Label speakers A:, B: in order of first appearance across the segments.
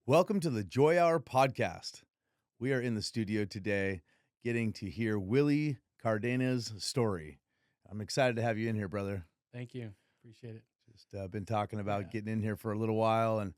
A: Welcome to the Joy Hour podcast. We are in the studio today getting to hear Willie Cardenas' story. I'm excited to have you in here, brother.
B: Thank you. Appreciate it.
A: Just been talking about
B: Yeah.
A: getting in here for a little while and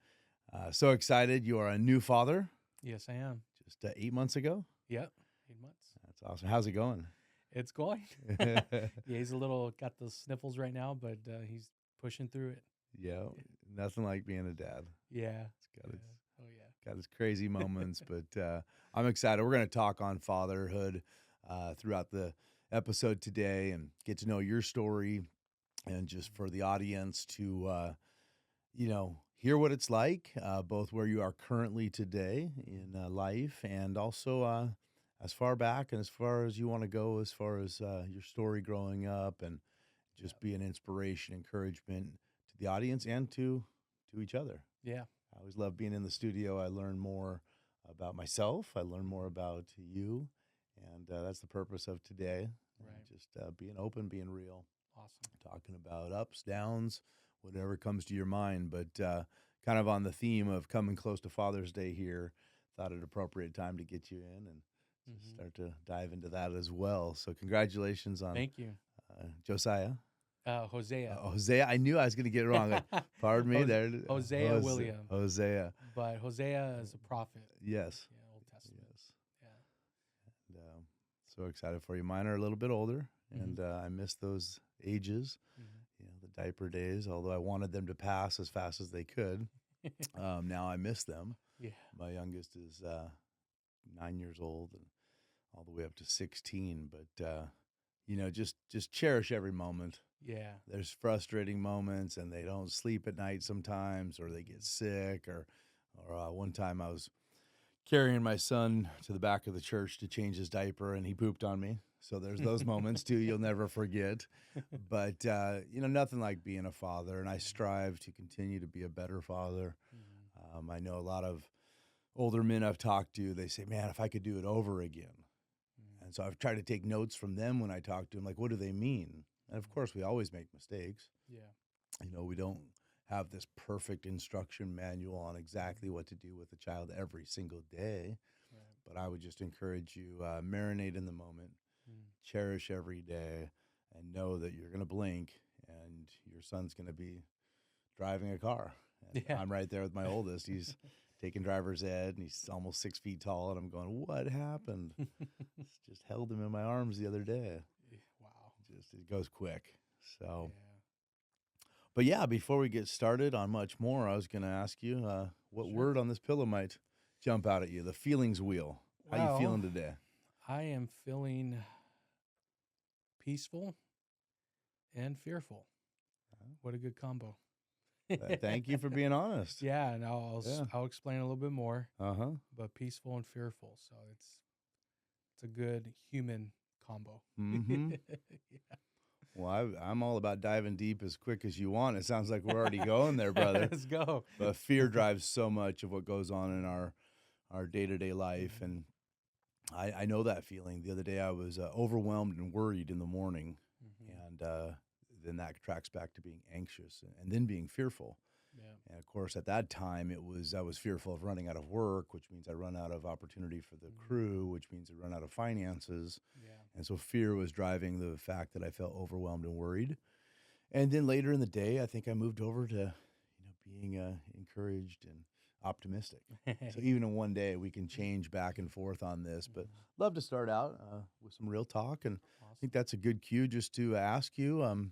A: so excited. You are a new father
B: Yes, I am.
A: just 8 months ago.
B: Yep. 8 months.
A: That's awesome. How's it going?
B: It's going. Yeah, he's got the sniffles right now, but he's pushing through it.
A: Yeah, nothing like being a dad.
B: Yeah.
A: It's got its,
B: Oh, yeah.
A: got its crazy moments, but I'm excited. We're going to talk on fatherhood throughout the episode today and get to know your story, and just for the audience to, hear what it's like, both where you are currently today in life and also as far back and as far as you want to go, as far as your story growing up, and just
B: Yep.
A: be an inspiration, encouragement to the audience and to each other.
B: Yeah.
A: I always love being in the studio. I learn more about myself. I learn more about you, and that's the purpose of today.
B: Right.
A: Just being open, being real,
B: Awesome.
A: talking about ups, downs, whatever comes to your mind. But kind of on the theme of coming close to Father's Day here, thought it appropriate time to get you in and just start to dive into that as well. So congratulations on
B: Thank you.
A: Josiah.
B: Hosea.
A: Hosea. I knew I was going to get it wrong. Pardon me. There.
B: Hosea William.
A: Hosea.
B: But Hosea is a prophet.
A: Yes.
B: Yeah, Old Testament.
A: Yes.
B: Yeah.
A: And so excited for you. Mine are a little bit older, and I miss those ages. The diaper days. Although I wanted them to pass as fast as they could, now I miss them.
B: Yeah.
A: My youngest is 9 years old, and all the way up to 16. But just cherish every moment.
B: Yeah.
A: There's frustrating moments, and they don't sleep at night sometimes, or they get sick, or one time I was carrying my son to the back of the church to change his diaper, and he pooped on me. So there's those moments too you'll never forget. But nothing like being a father, and I strive to continue to be a better father. I know a lot of older men I've talked to, they say, man, if I could do it over again. And so I've tried to take notes from them when I talk to them, like, what do they mean? And of course, we always make mistakes.
B: Yeah.
A: We don't have this perfect instruction manual on exactly what to do with a child every single day.
B: Right.
A: But I would just encourage you, marinate in the moment, cherish every day, and know that you're going to blink and your son's going to be driving a car. And
B: Yeah.
A: I'm right there with my oldest. He's taking driver's ed, and he's almost 6 feet tall. And I'm going, what happened? Just held him in my arms the other day.
B: Wow.
A: It goes quick. So,
B: Yeah.
A: but yeah, before we get started on much more, I was going to ask you what
B: Sure.
A: word on this pillow might jump out at you. The feelings wheel. How you feeling today?
B: I am feeling peaceful and fearful. What a good combo.
A: Thank you for being honest.
B: Yeah, and I'll explain a little bit more.
A: Uh-huh.
B: But peaceful and fearful, so it's a good human combo.
A: Mm-hmm.
B: Yeah.
A: Well, I'm all about diving deep as quick as you want. It sounds like we're already going there, brother.
B: Let's go.
A: But fear drives so much of what goes on in our day-to-day life, and I know that feeling. The other day I was overwhelmed and worried in the morning, and then that tracks back to being anxious and then being fearful.
B: Yeah.
A: And of course, at that time, I was fearful of running out of work, which means I run out of opportunity for the crew, which means I run out of finances.
B: Yeah.
A: And so fear was driving the fact that I felt overwhelmed and worried. And then later in the day, I think I moved over to being encouraged and optimistic. So even in one day, we can change back and forth on this. But love to start out with some real talk, and I think that's a good cue just to ask you.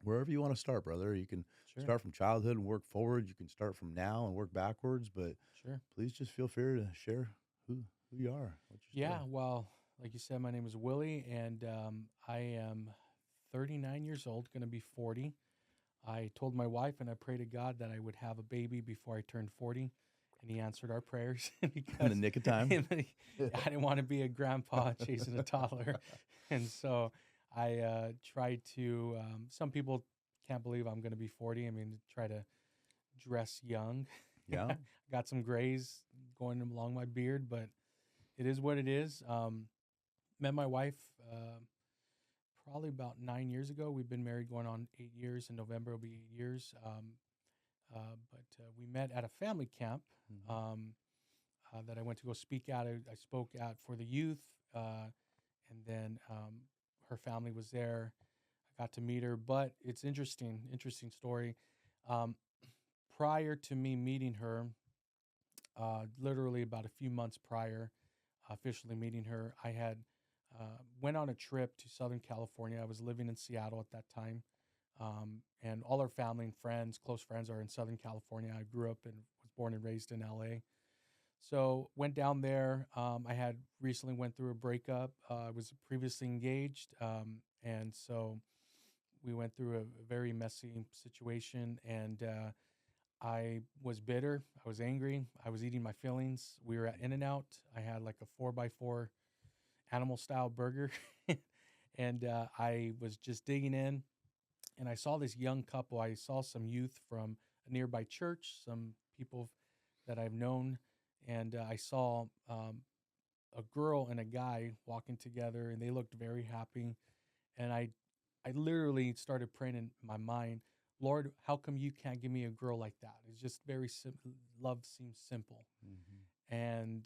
A: Wherever you want to start, brother. You can start from childhood and work forward. You can start from now and work backwards, but
B: Sure.
A: please just feel free to share who you are. What's your
B: Yeah,
A: story?
B: well, like you said, my name is Willie, and I am 39 years old, going to be 40. I told my wife and I prayed to God that I would have a baby before I turned 40, and he answered our prayers. Because
A: In the nick of time.
B: I didn't want to be a grandpa chasing a toddler. And so I tried to, some people can't believe I'm going to be 40. I mean, try to dress young.
A: Yeah.
B: Got some grays going along my beard, but it is what it is. Met my wife probably about 9 years ago. We've been married going on 8 years. In November, it'll be 8 years. but we met at a family camp
A: Mhm.
B: that I went to go speak at. I spoke at for the youth, and then her family was there. I got to meet her, but it's interesting story. Um, Prior to me meeting her, literally about a few months prior, officially meeting her, I had went on a trip to Southern California. I was living in Seattle at that time, and all our family and friends, close friends, are in Southern California. I grew up and was born and raised in LA. So went down there. I had recently went through a breakup. I was previously engaged, and so we went through a very messy situation, and I was bitter. I was angry. I was eating my feelings. We were at In and Out. I had like a 4x4 animal style burger. And I was just digging in, and I saw this young couple. I saw some youth from a nearby church, some people that I've known. And I saw a girl and a guy walking together, and they looked very happy. And I literally started praying in my mind, Lord, how come you can't give me a girl like that? It's just very simple. Love seems simple.
A: Mhm.
B: And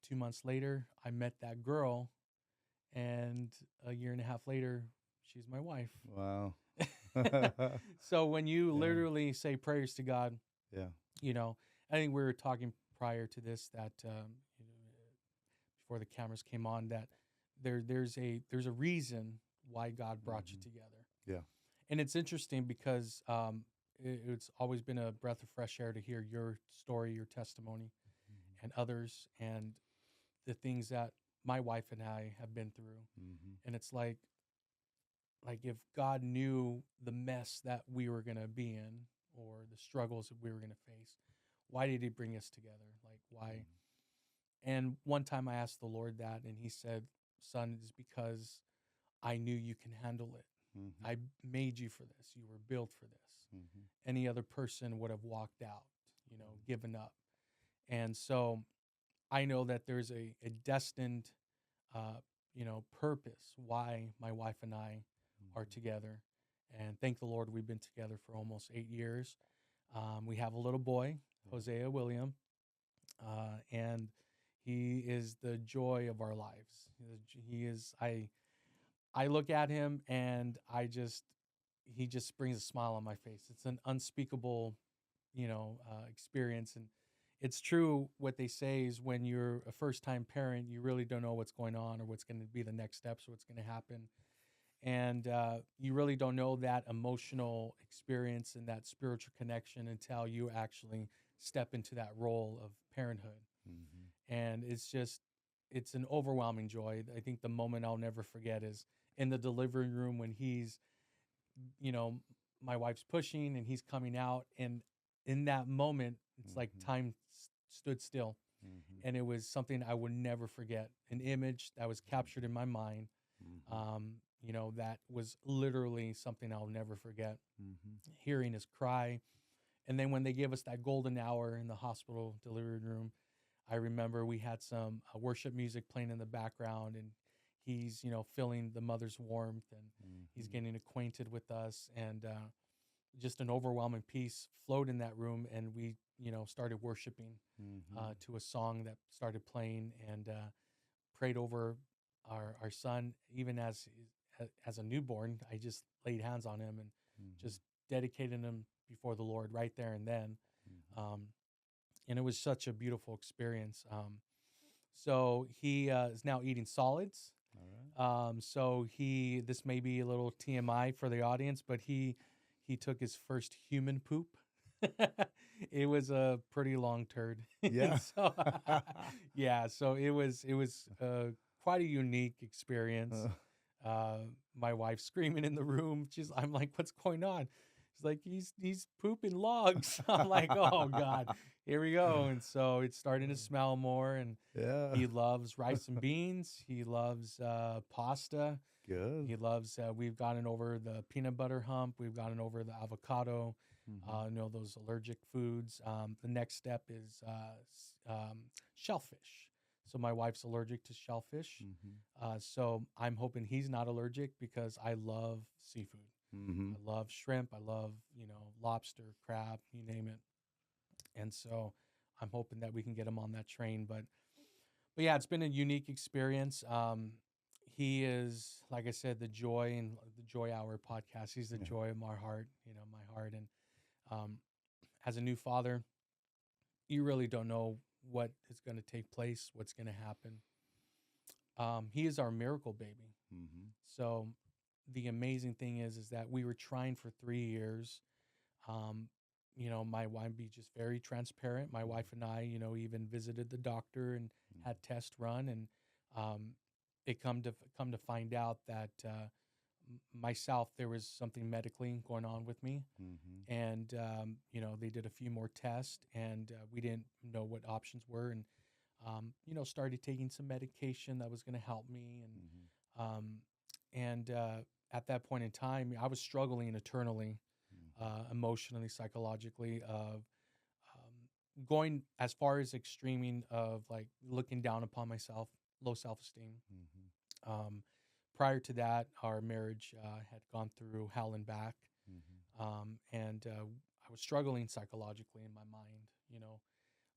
B: 2 months later, I met that girl, and a year and a half later, she's my wife.
A: Wow.
B: So when you
A: Yeah.
B: literally say prayers to God,
A: Yeah.
B: you know, I think we were talking prior to this that you know, before the cameras came on, that there's a reason why God brought you
A: Mhm.
B: together.
A: Yeah.
B: And it's interesting because it's always been a breath of fresh air to hear your story, your testimony,
A: Mhm.
B: and others, and the things that my wife and I have been through.
A: Mhm.
B: And it's like if God knew the mess that we were going to be in, or the struggles that we were going to face, why did he bring us together? Like, why?
A: Mhm.
B: And one time I asked the Lord that, and he said, son, it's because I knew you can handle it.
A: Mhm.
B: I made you for this. You were built for this.
A: Mhm.
B: Any other person would have walked out, given up. And so I know that there's a destined, uh, purpose why my wife and I are
A: Mhm.
B: together. And thank the Lord, we've been together for almost 8 years. We have a little boy,
A: Yeah.
B: Hosea William, and he is the joy of our lives. He is. I look at him, and he just brings a smile on my face. It's an unspeakable, experience. And it's true what they say is when you're a first time parent, you really don't know what's going on or what's going to be the next steps or what's going to happen. And you really don't know that emotional experience and that spiritual connection until you actually step into that role of parenthood.
A: Mhm.
B: And it's an overwhelming joy. I think the moment I'll never forget is in the delivery room when he's, you know, my wife's pushing and he's coming out. And in that moment, it's like
A: Mhm.
B: time stood still.
A: Mhm.
B: And it was something I would never forget, an image that was captured in my mind.
A: Mhm.
B: That was literally something I'll never forget.
A: Mhm.
B: Hearing his cry. And then when they gave us that golden hour in the hospital delivery room, I remember we had some worship music playing in the background, and he's, feeling the mother's warmth, and he's
A: Mhm.
B: getting acquainted with us, and just an overwhelming peace flowed in that room, and we, started worshiping
A: Mhm.
B: to a song that started playing, and prayed over our son, even as a newborn. I just laid hands on him and
A: Mhm.
B: just dedicated him before the Lord right there and then.
A: Mhm.
B: Um, and it was such a beautiful experience. So he is now eating solids.
A: All right.
B: This may be a little TMI for the audience, but he took his first human poop. It was a pretty long turd. And
A: Yeah.
B: so yeah, so it was quite a unique experience.
A: Uh,
B: Uh, my wife screaming in the room. I'm like, what's going on? She's like, he's pooping logs. I'm like, oh God, here we go. And so it's starting to smell more, and
A: yeah.
B: he loves rice and beans. He loves pasta.
A: Good.
B: He loves. We've gotten over the peanut butter hump. We've gotten over the avocado.
A: Mhm.
B: Those allergic foods. The next step is shellfish. So my wife's allergic to shellfish.
A: Mhm.
B: So I'm hoping he's not allergic because I love seafood.
A: Mm-hmm.
B: I love shrimp. I love, lobster, crab, you name it. And so I'm hoping that we can get him on that train. But yeah, it's been a unique experience. He is, like I said, the joy and the Joy Hour podcast. He's the
A: Yeah.
B: joy of my heart, my heart. And um, as a new father, you really don't know what is going to take place, what's going to happen. He is our miracle baby.
A: Mm-hmm.
B: So the amazing thing is that we were trying for 3 years. Um, my wife be just very transparent. My wife and I, even visited the doctor and had tests run, and um, it come to find out that myself there was something medically going on with me,
A: Mm-hmm.
B: and they did a few more tests, and we didn't know what options were, and started taking some medication that was going to help me, um, and at that point in time, I was struggling eternally, emotionally, psychologically, of going as far as extreming of like looking down upon myself, low self-esteem.
A: Mm-hmm.
B: Um, Prior to that, our marriage had gone through hell and back,
A: Mm-hmm.
B: and I was struggling psychologically in my mind.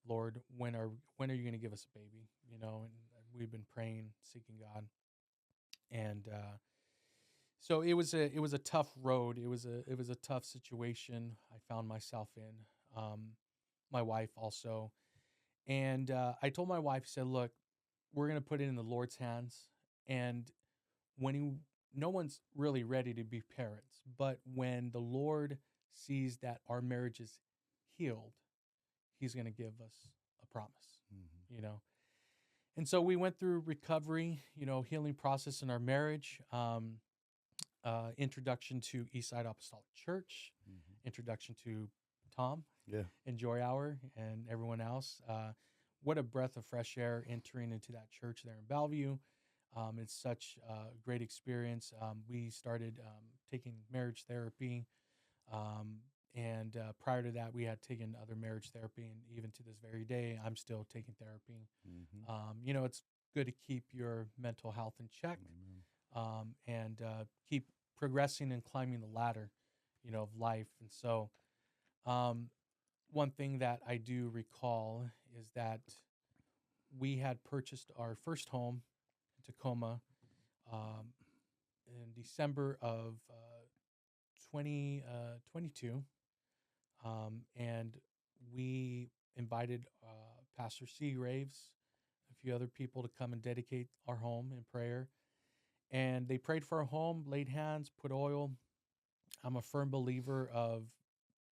B: Lord, when are you going to give us a baby? And we've been praying, seeking God, and so it was a tough road. It was a tough situation I found myself in. My wife also, and I told my wife, said, "Look, we're going to put it in the Lord's hands, and when he, no one's really ready to be parents, but when the Lord sees that our marriage is healed, He's going to give us a promise."
A: Mm-hmm.
B: You know, and so we went through recovery, healing process in our marriage. Introduction to Eastside Apostolic Church,
A: Mm-hmm.
B: introduction to Tom
A: Yeah.
B: and Joy Hour and everyone else. What a breath of fresh air entering into that church there in Bellevue. It's such a great experience. We started taking marriage therapy. Um, and prior to that, we had taken other marriage therapy. And even to this very day, I'm still taking therapy.
A: Mm-hmm.
B: It's good to keep your mental health in check,
A: Amen.
B: and keep progressing and climbing the ladder, of life. And so, um, one thing that I do recall is that we had purchased our first home in Tacoma um, in December of 2022. And we invited Pastor C. Graves, a few other people to come and dedicate our home in prayer. And they prayed for our home, laid hands, put oil. I'm a firm believer of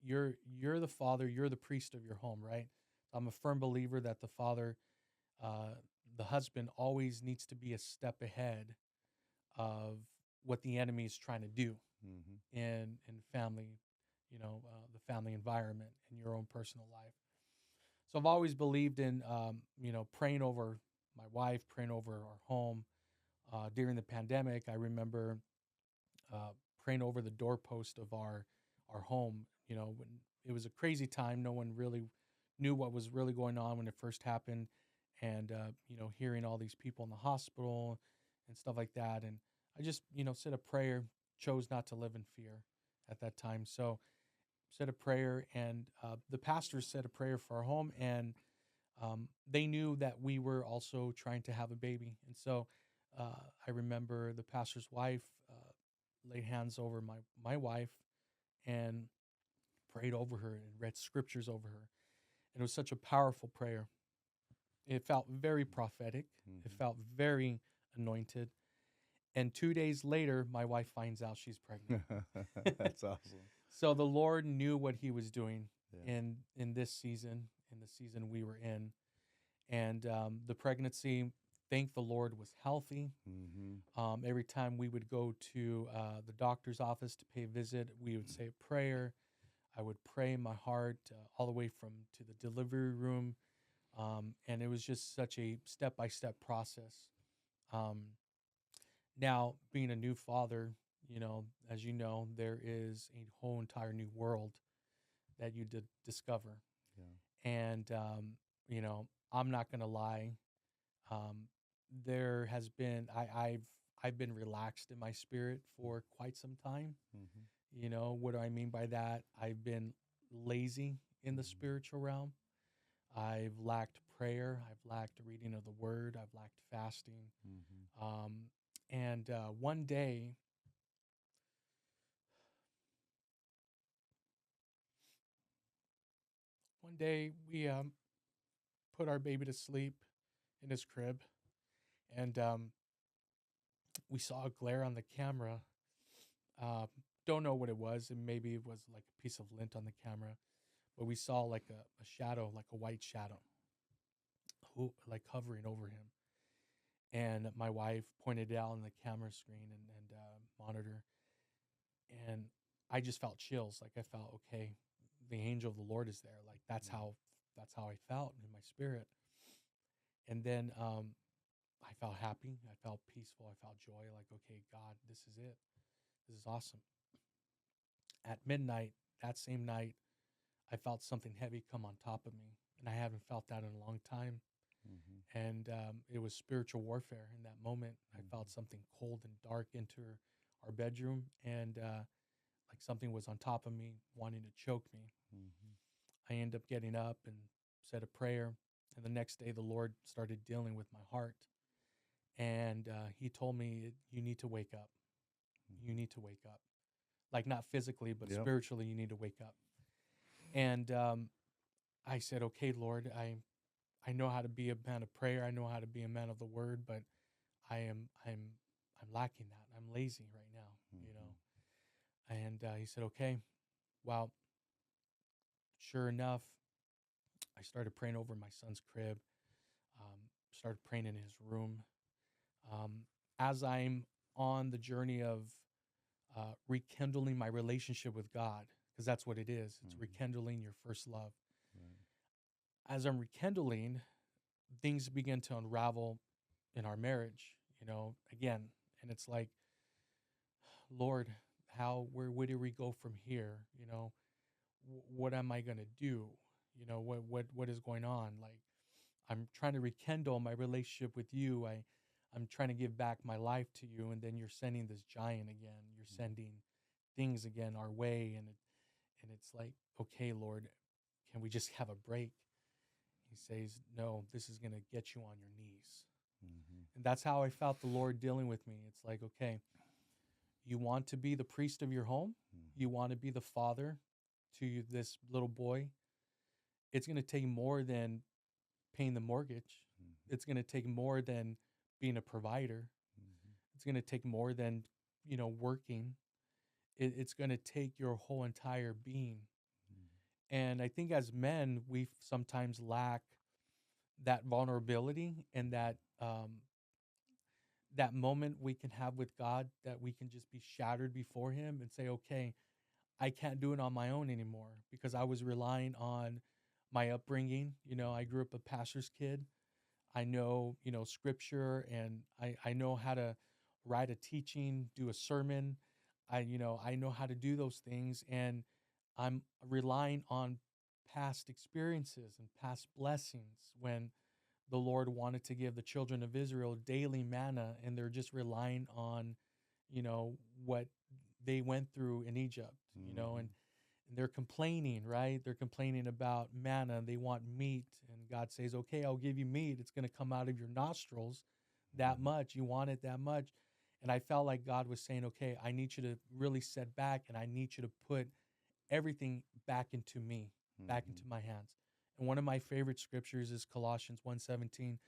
B: you're the father, you're the priest of your home, right? I'm a firm believer that uh, the husband, always needs to be a step ahead of what the enemy is trying to do
A: Mm-hmm.
B: in family, the family environment in your own personal life. So I've always believed in praying over my wife, praying over our home. During the pandemic, I remember uh, praying over the doorpost of our home. When it was a crazy time, no one really knew what was really going on when it first happened, and hearing all these people in the hospital and stuff like that. And I just said a prayer, chose not to live in fear at that time. So said a prayer, and the pastors said a prayer for our home, and they knew that we were also trying to have a baby. And so I remember the pastor's wife laid hands over my wife and prayed over her and read scriptures over her. And it was such a powerful prayer. It felt very prophetic. It
A: Mm-hmm.
B: felt very anointed. And 2 days later, my wife finds out she's pregnant.
A: That's awesome.
B: So the Lord knew what He was doing
A: Yeah.
B: in this season, in the season we were in, and the pregnancy, thank the Lord, was healthy.
A: Mm-hmm.
B: Every time we would go to the doctor's office to pay a visit, we would say a prayer. I would pray in my heart all the way from to the delivery room, and it was just such a step-by-step process. Um, Now, being a new father, as you know, there is a whole entire new world that you did discover.
A: Yeah.
B: And, I'm not going to lie. Um, there has been, I've I've been relaxed in my spirit for quite some time.
A: Mhm.
B: You know, what do I mean by that? I've been lazy in the
A: Mhm.
B: spiritual realm. I've lacked prayer. I've lacked reading of the word. I've lacked fasting.
A: Mhm.
B: Um, and one day we put our baby to sleep in his crib, and we saw a glare on the camera. Um, don't know what it was, and maybe it was like a piece of lint on the camera, but we saw like a shadow, like a white shadow, like hovering over him. And my wife pointed it out on the camera screen and monitor, and I just felt chills. Like I felt, okay, the angel of the Lord is there. Like that's how I felt in my spirit. And then I felt happy. I felt peaceful. I felt joy. Like, okay, God, this is it. This is awesome. At midnight, that same night, I felt something heavy come on top of me, and I haven't felt that in a long time.
A: Mhm.
B: And it was spiritual warfare in that moment. I felt
A: Mhm.
B: something cold and dark enter our bedroom, and like something was on top of me, wanting to choke me.
A: Mhm.
B: I ended up getting up and said a prayer, and the next day, the Lord started dealing with my heart, and He told me, "You need to wake up. You
A: Mhm.
B: need to wake up. Like not physically, but
A: Yep.
B: spiritually, you need to wake up." And I said, "Okay, Lord, I know how to be a man of prayer. I know how to be a man of the word, but I am I'm lacking that. I'm lazy right now, you
A: Mhm.
B: know." And he said, "Okay, well, sure enough, I started praying over my son's crib. Started praying in his room. Um, as I'm on the journey of rekindling my relationship with God, because that's what it is. It's
A: Mhm.
B: rekindling your first love.
A: Right.
B: As I'm rekindling, things begin to unravel in our marriage, again. And it's like, Lord, where do we go from here? What am I going to do? What is going on? Like, I'm trying to rekindle my relationship with you. I'm trying to give back my life to you. And then you're sending this giant again. You're
A: Mhm.
B: sending things again our way. And it's like, okay, Lord, can we just have a break? He says, no, this is going to get you on your knees.
A: Mhm.
B: And that's how I felt the Lord dealing with me. It's like, okay, you want to be the priest of your home?
A: Mhm.
B: You want to be the father to this little boy? It's going to take more than paying the mortgage.
A: Mhm.
B: It's going to take more than being a provider.
A: Mhm.
B: It's going to take more than, working. It's going to take your whole entire being.
A: Mhm.
B: And I think as men, we sometimes lack that vulnerability and that moment we can have with God, that we can just be shattered before Him and say, okay, I can't do it on my own anymore, because I was relying on my upbringing. I grew up a pastor's kid. I know, scripture, and I know how to write a teaching, do a sermon. I know how to do those things. And I'm relying on past experiences and past blessings when the Lord wanted to give the children of Israel daily manna, and they're just relying on, what they went through in Egypt,
A: Mhm.
B: and they're complaining, right? They're complaining about manna. They want meat. And God says, okay, I'll give you meat. It's going to come out of your nostrils that
A: Mhm.
B: much. You want it that much. And I felt like God was saying, okay, I need you to really set back, and I need you to put everything back into me, back into
A: Mhm.
B: my hands. And one of my favorite scriptures is Colossians 1:17.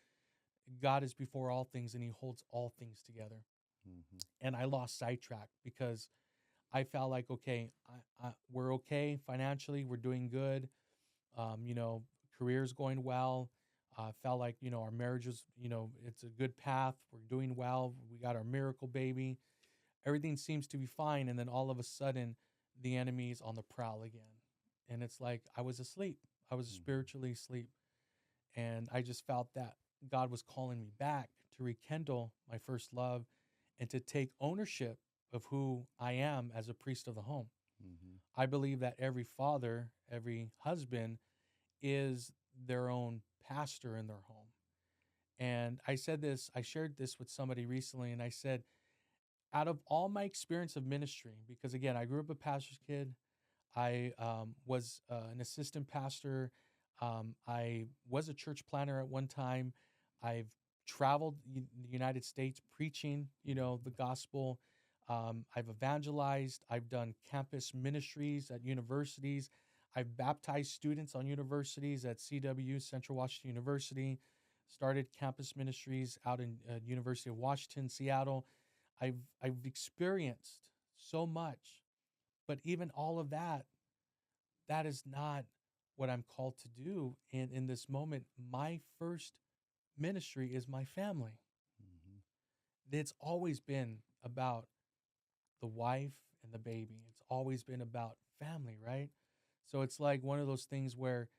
B: God is before all things, and He holds all things together.
A: Mhm.
B: And I lost sidetrack because I felt like, okay, we're okay financially, we're doing good, um, you know, career's going well. Felt like, our marriage is, it's a good path. We're doing well. We got our miracle baby. Everything seems to be fine. And then all of a sudden, the enemy's on the prowl again. And it's like I was asleep. I was
A: Mhm.
B: spiritually asleep. And I just felt that God was calling me back to rekindle my first love and to take ownership of who I am as a priest of the home.
A: Mhm.
B: I believe that every father, every husband is their own pastor in their home. And I shared this with somebody recently, and I said, out of all my experience of ministry, because again, I grew up a pastor's kid. I was an assistant pastor. I was a church planner at one time. I've traveled the United States preaching, the gospel. I've evangelized. I've done campus ministries at universities. I've baptized students on universities at CW, Central Washington University. Started campus ministries out in University of Washington, Seattle. I've experienced so much, but even all of that, that is not what I'm called to do in this moment. My first ministry is my family.
A: Mhm.
B: It's always been about the wife and the baby. It's always been about family, right? So it's like one of those things where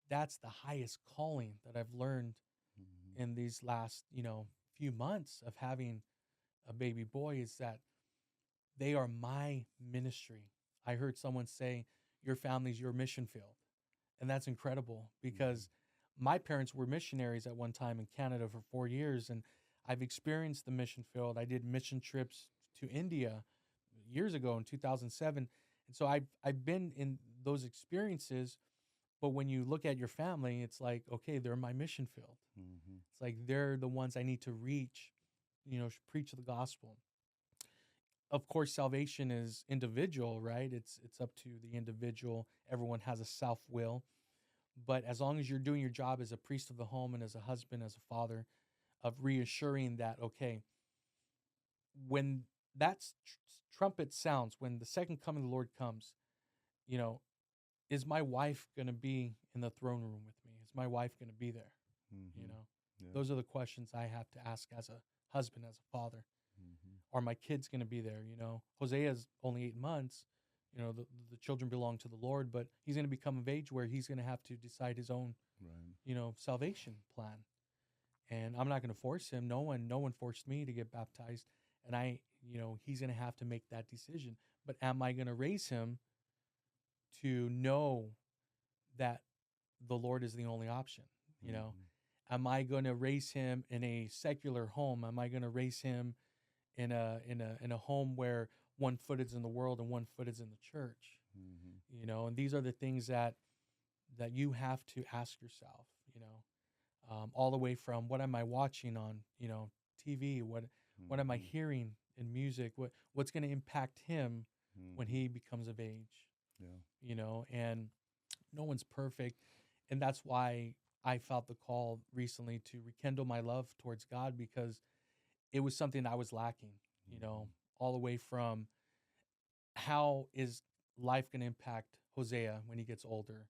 B: that's the highest calling that I've learned
A: Mhm.
B: in these last, few months of having a baby boy, is that they are my ministry. I heard someone say, your family's your mission field. And that's incredible
A: Mhm.
B: because my parents were missionaries at one time in Canada for 4 years. And I've experienced the mission field. I did mission trips to India years ago in 2007. And so I've been in those experiences. But when you look at your family, it's like, okay, they're my mission field.
A: Mhm.
B: It's like they're the ones I need to reach, preach the gospel. Of course, salvation is individual, right? It's up to the individual. Everyone has a self will, but as long as you're doing your job as a priest of the home and as a husband, as a father, of reassuring that, okay, when that trumpet sounds, when the second coming of the Lord comes, you know, is my wife going to be in the throne room with me? Is my wife going to be there? You
A: Mhm.
B: know,
A: Yeah.
B: those are the questions I have to ask as a husband, as a father.
A: Mhm.
B: Are my kids going to be there? Hosea is only 8 months. The children belong to the Lord, but he's going to become of age where he's going to have to decide his own,
A: Right.
B: salvation plan. And I'm not going to force him. No one forced me to get baptized. And he's going to have to make that decision. But am I going to raise him to know that the Lord is the only option? You know,
A: Mhm.
B: am I going to raise him in a secular home? Am I going to raise him in a home where one foot is in the world and one foot is in the church?
A: Mhm.
B: And these are the things that you have to ask yourself. All the way from what am I watching on TV? What am I
A: Mhm.
B: hearing in music? What's going to impact him when
A: Mhm.
B: he becomes of age?
A: Yeah.
B: And no one's perfect, and that's why I felt the call recently to rekindle my love towards God, because it was something I was lacking.
A: Mhm.
B: All the way from how is life going to impact Hosea when he gets older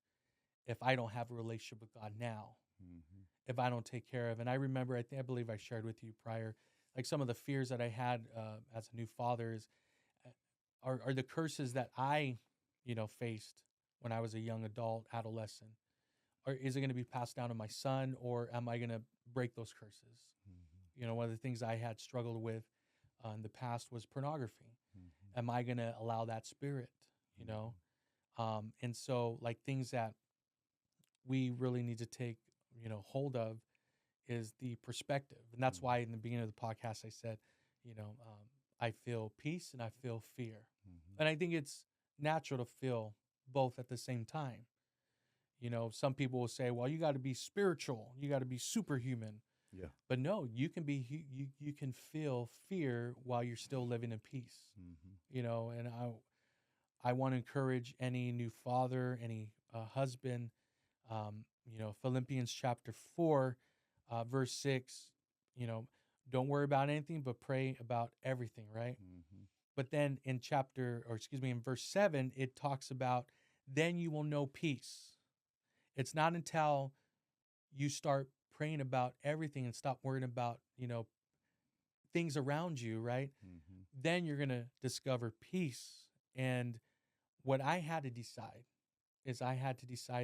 B: if I don't have a relationship with God now,
A: Mhm.
B: if I don't take care of. And I remember, I believe I shared with you prior, like some of the fears that I had as a new father is, uh, are the curses that I, faced when I was a young adult, adolescent. Or is it going to be passed down to my son, or am I going to break those curses?
A: Mhm.
B: One of the things I had struggled with in the past was pornography.
A: Mhm.
B: Am I going to allow that spirit? You know,
A: Mhm.
B: and so like things that we really need to take hold of is the perspective, and that's why
A: Mhm.
B: in the beginning of the podcast I said, I feel peace and I feel fear,
A: Mhm.
B: and I think it's natural to feel both at the same time. Some people will say, well, you got to be spiritual, you got to be superhuman.
A: Yeah.
B: But no, you can be you can feel fear while you're still living in peace.
A: Mhm.
B: And I want to encourage any new father, any husband. Philippians chapter 4, verse 6. You know, don't worry about anything, but pray about everything. Right.
A: Mhm.
B: But then in verse 7, it talks about then you will know peace. It's not until you start praying about everything and stop worrying about things around you, right?
A: Mhm.
B: Then you're going to discover peace. And what I had to decide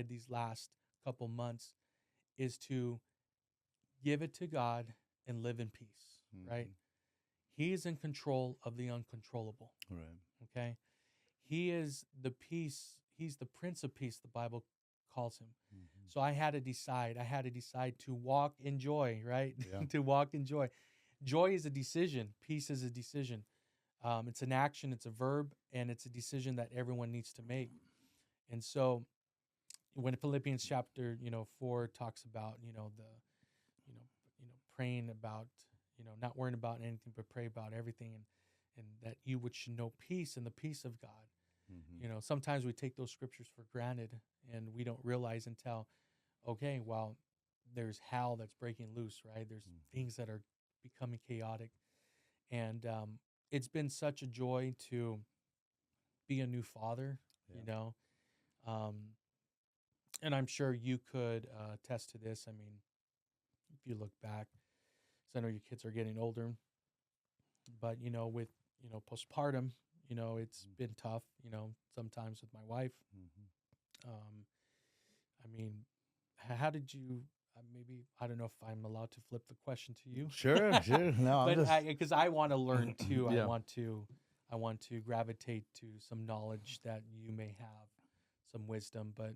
B: these last couple months is to give it to God and live in peace, right?
A: Mhm.
B: He is in control of the uncontrollable,
A: Right.
B: okay? He is the peace, he's the prince of peace, the Bible calls him.
A: Mhm.
B: So I had to decide to walk in joy, right?
A: Yeah.
B: To walk in joy. Joy is a decision, peace is a decision. It's an action, it's a verb, and it's a decision that everyone needs to make. And so when Philippians chapter 4 talks about you know praying about not worrying about anything but pray about everything, and that you would should know peace and the peace of God.
A: Mm-hmm.
B: Sometimes we take those scriptures for granted, and we don't realize until, okay, well, there's hell that's breaking loose, right? There's things that are becoming chaotic, and it's been such a joy to be a new father,
A: Yeah.
B: you know. Um, and I'm sure you could attest to this. I mean, if you look back, 'cause I know your kids are getting older, but with postpartum, it's been tough. Sometimes with my wife.
A: Mm-hmm.
B: Um, I mean, how did you? Maybe I don't know if I'm allowed to flip the question to you.
A: Sure, sure. No, I'm
B: But
A: just.
B: because I want to learn too.
A: Yeah.
B: I want to gravitate to some knowledge that you may have, some wisdom. But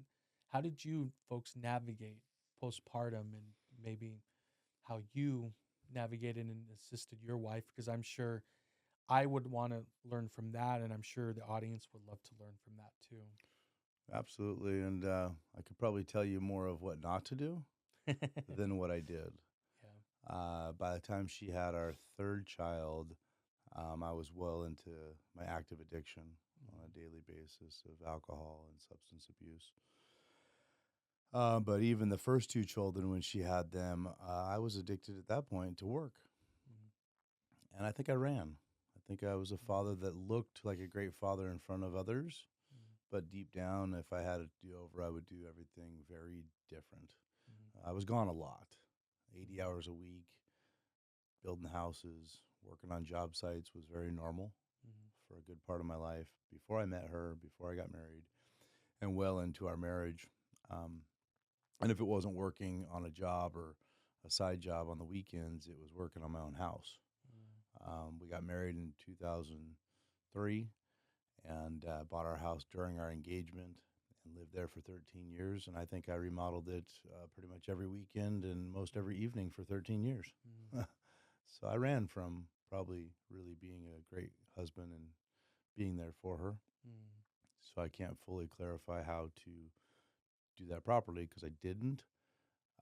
B: how did you folks navigate postpartum, and maybe how you navigated and assisted your wife? Because I'm sure I would want to learn from that, and I'm sure the audience would love to learn from that too.
A: Absolutely. And I could probably tell you more of what not to do than what I did.
B: Yeah.
A: By the time she had our third child, I was well into my active addiction on a daily basis of alcohol and substance abuse. But even the first two children, when she had them, I was addicted at that point to work.
B: Mhm.
A: And I think I ran. I think I was a father that looked like a great father in front of others.
B: Mhm.
A: But deep down, if I had it do over, I would do everything very different.
B: Mhm.
A: I was gone a lot, 80 hours a week, building houses, working on job sites was very normal
B: Mhm.
A: for a good part of my life before I met her, before I got married, and well into our marriage. Um, and if it wasn't working on a job or a side job on the weekends, it was working on my own house.
B: Mhm.
A: We got married in 2003 and bought our house during our engagement and lived there for 13 years. And I think I remodeled it pretty much every weekend and most every evening for 13 years.
B: Mhm.
A: So I ran from probably really being a great husband and being there for her.
B: Mhm.
A: So I can't fully clarify how to do that properly because I didn't,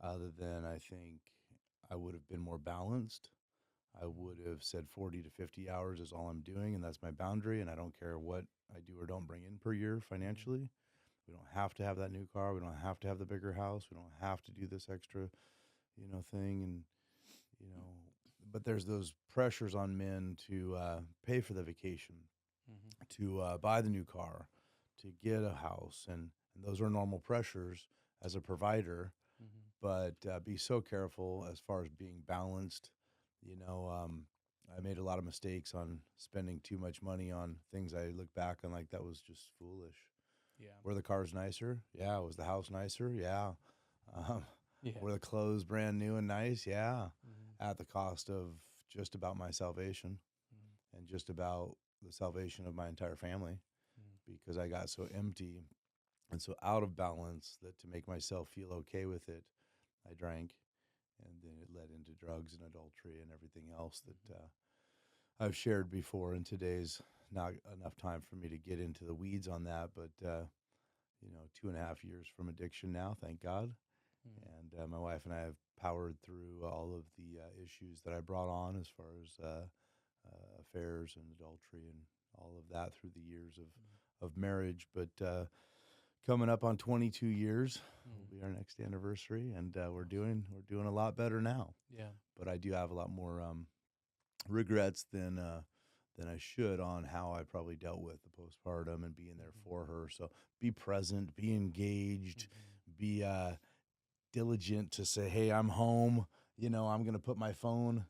A: other than I think I would have been more balanced. I would have said 40 to 50 hours is all I'm doing, and that's my boundary. And I don't care what I do or don't bring in per year
B: Mhm.
A: financially. We don't have to have that new car. We don't have to have the bigger house. We don't have to do this extra, thing. And, you know, but there's those pressures on men to pay for the vacation,
B: Mhm.
A: to buy the new car, to get a house. And those are normal pressures as a provider,
B: Mhm.
A: but be so careful as far as being balanced. You know, I made a lot of mistakes on spending too much money on things I look back on like that was just foolish.
B: Yeah.
A: Were the cars nicer? Yeah. Was the house nicer? Yeah. Um,
B: Yeah.
A: were the clothes brand new and nice? Yeah.
B: Mhm.
A: At the cost of just about my salvation
B: Mhm.
A: and just about the salvation of my entire family
B: Mhm.
A: because I got so empty and so out of balance that to make myself feel okay with it, I drank. And then it led into drugs and adultery and everything else that
B: Mhm.
A: I've shared before. And today's not enough time for me to get into the weeds on that, but 2.5 years from addiction now, thank God.
B: Mhm.
A: And my wife and I have powered through all of the issues that I brought on as far as affairs and adultery and all of that through the years of marriage. But coming up on 22 years will
B: Mhm.
A: be our next anniversary, and
B: Awesome.
A: we're doing a lot better now.
B: Yeah.
A: But I do have a lot more regrets than I should on how I probably dealt with the postpartum and being there
B: Mhm.
A: for her. So be present, be engaged,
B: Mhm.
A: be diligent to say, "Hey, I'm home." I'm going to put my phone,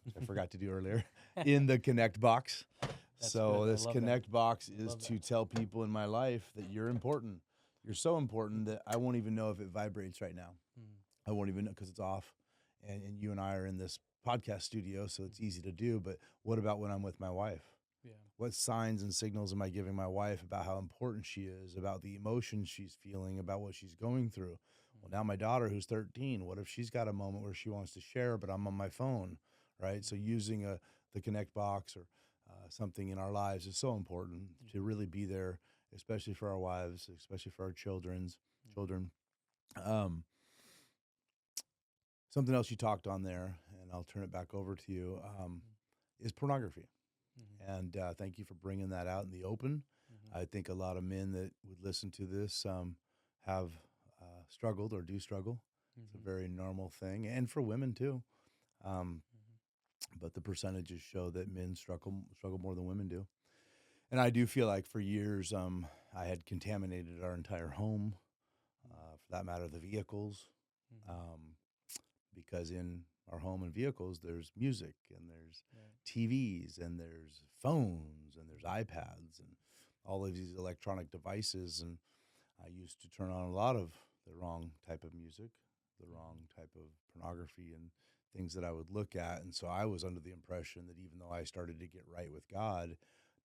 A: which I forgot to do earlier, in the connect box.
B: That's
A: So
B: good. I
A: this
B: love that.
A: connect box
B: I
A: is
B: love that.
A: to tell people in my life that you're important. You're so important that I won't even know if it vibrates right now.
B: Mhm.
A: I won't even know because it's off. And you and I are in this podcast studio, so it's
B: Mhm.
A: easy to do. But what about when I'm with my wife?
B: Yeah.
A: What signs and signals am I giving my wife about how important she is, about the emotions she's feeling, about what she's going through? Well,
B: Mhm.
A: now my daughter, who's 13, what if she's got a moment where she wants to share, but I'm on my phone, right? So
B: Mhm.
A: using the Connect box or something in our lives is so important to really be there, especially for our wives, especially for our children. Um, Something else you talked on there, and I'll turn it back over to you, is pornography.
B: Mm-hmm.
A: And thank you for bringing that out in the open.
B: Mm-hmm.
A: I think a lot of men that would listen to this have struggled or do struggle. It's a
B: Mm-hmm.
A: very normal thing, and for women too. Um, but the percentages show that men struggle more than women do. And I do feel like for years I had contaminated our entire home, for that matter, the vehicles,
B: Mm-hmm.
A: um, because in our home and vehicles there's music and there's
B: Right.
A: TVs and there's phones and there's iPads and all of these electronic devices. And I used to turn on a lot of the wrong type of music, the wrong
B: Mm-hmm.
A: type of pornography and things that I would look at. And so I was under the impression that even though I started to get right with God,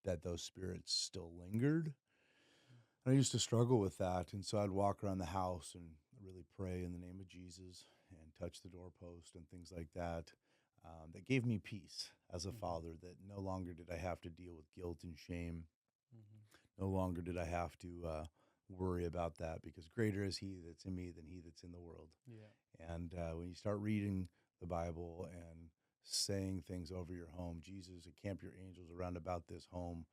A: that those spirits still lingered. And I used to struggle with that. And so I'd walk around the house and really pray in the name of Jesus and touch the doorpost and things like that. That gave me peace as a
B: Mm-hmm.
A: father, that no longer did I have to deal with guilt and shame.
B: Mm-hmm.
A: No longer did I have to worry about that, because greater is he that's in me than he that's in the world.
B: Yeah.
A: And when you start reading the Bible and saying things over your home, Jesus, encamp your angels around about this home,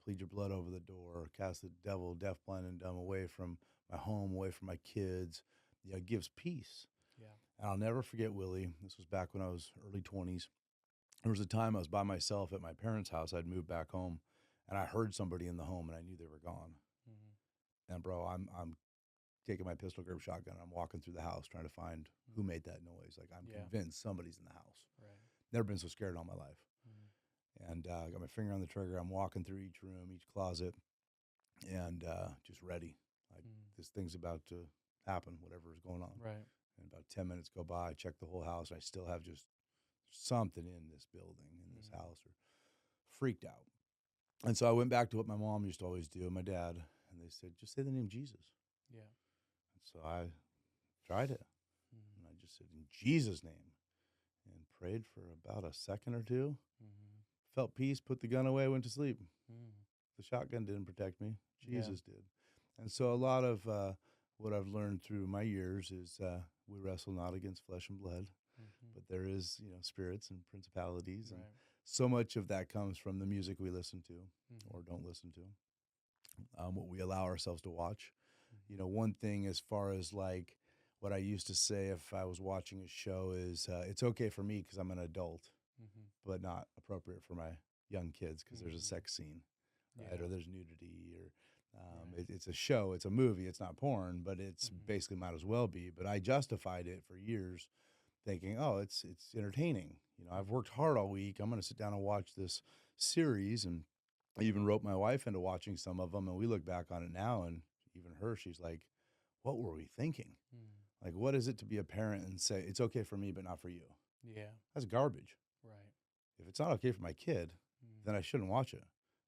A: plead your blood over the door, cast the devil, deaf, blind, and dumb away from my home, away from my kids, it gives peace.
B: Yeah.
A: And I'll never forget, Willie, this was back when I was early 20s. There was a time I was by myself at my parents' house. I'd moved back home, and I heard somebody in the home, and I knew they were gone.
B: Mm-hmm.
A: And bro, I'm taking my pistol grip shotgun. I'm walking through the house trying to find who
B: Mm-hmm.
A: made that noise. Like, I'm
B: Yeah.
A: convinced somebody's in the house.
B: Right.
A: Never been so scared in all my life.
B: Mm-hmm.
A: And I got my finger on the trigger. I'm walking through each room, each closet, and just ready. Like,
B: Mm-hmm.
A: this thing's about to happen, whatever is going on.
B: Right.
A: And about 10 minutes go by. I check the whole house. And I still have just something in this building, in this
B: Mm-hmm.
A: house, or freaked out. And so I went back to what my mom used to always do, and my dad, and they said, just say the name Jesus.
B: Yeah.
A: And so I tried it.
B: Mm-hmm.
A: And I just said, in Jesus' name, and prayed for about a second or two.
B: Mm-hmm.
A: Felt peace, put the gun away, went to sleep.
B: Mm-hmm.
A: The shotgun didn't protect me.
B: Yeah.
A: Jesus did. And so a lot of what I've learned through my years is we wrestle not against flesh and blood,
B: Mm-hmm.
A: but there is, spirits and principalities. And
B: Right.
A: so much of that comes from the music we listen to
B: Mm-hmm.
A: or don't listen to, what we allow ourselves to watch.
B: Mm-hmm.
A: One thing as far as like what I used to say if I was watching a show is it's okay for me because I'm an adult,
B: Mm-hmm.
A: but not appropriate for my young kids because there's a
B: Mm-hmm.
A: sex scene, right?
B: Yeah.
A: Or there's nudity, or
B: Right.
A: it's a show, it's a movie, it's not porn, but it's
B: Mm-hmm.
A: basically might as well be. But I justified it for years, thinking, oh, it's entertaining. I've worked hard all week. I'm going to sit down and watch this series, and I even wrote my wife into watching some of them. And we look back on it now, and even her, she's like, "What were we thinking?
B: Mm-hmm.
A: Like, what is it to be a parent and say it's okay for me, but not for you?"
B: Yeah.
A: That's garbage.
B: Right.
A: If it's not okay for my kid, then
B: Mm-hmm.
A: I shouldn't watch it.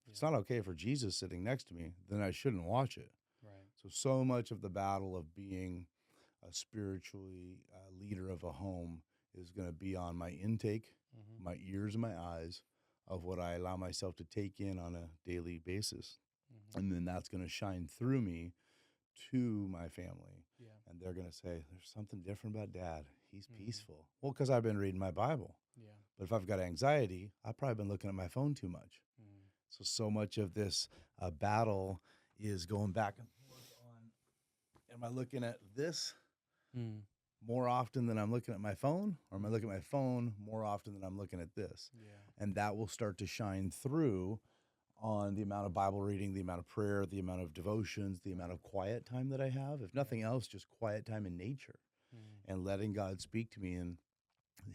A: If it's
B: Yeah.
A: not okay for Jesus sitting next to me, then I shouldn't watch it.
B: Right.
A: So much of the battle of being a spiritually leader of a home is going to be on my intake,
B: Mm-hmm.
A: my ears, and my eyes of what I allow myself to take in on a daily basis.
B: Mm-hmm.
A: And then that's going to shine through me to my family.
B: Yeah.
A: And they're going to say, there's something different about dad. He's
B: Mm-hmm.
A: peaceful. Well, because I've been reading my Bible.
B: Yeah.
A: But if I've got anxiety, I've probably been looking at my phone too much.
B: Mm-hmm.
A: So much of this battle is going back and forth on, am I looking at this
B: Mm-hmm.
A: more often than I'm looking at my phone, or am I looking at my phone more often than I'm looking at this?
B: Yeah.
A: And that will start to shine through on the amount of Bible reading, the amount of prayer, the amount of devotions, the amount of quiet time that I have. If nothing else, just quiet time in nature
B: Mm-hmm.
A: and letting God speak to me. And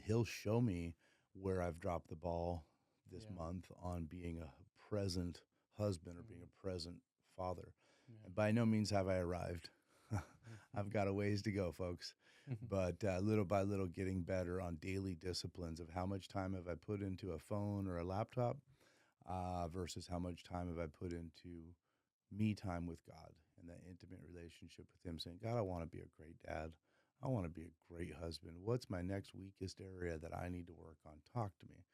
A: He'll show me where I've dropped the ball this
B: Yeah.
A: month on being a present husband or being
B: Mm-hmm.
A: a present father.
B: Yeah.
A: And by no means have I arrived.
B: Mm-hmm.
A: I've got a ways to go, folks. But little by little, getting better on daily disciplines of how much time have I put into a phone or a laptop versus how much time have I put into me time with God and that intimate relationship with Him, saying, God, I want to be a great dad. I want to be a great husband. What's my next weakest area that I need to work on? Talk to me.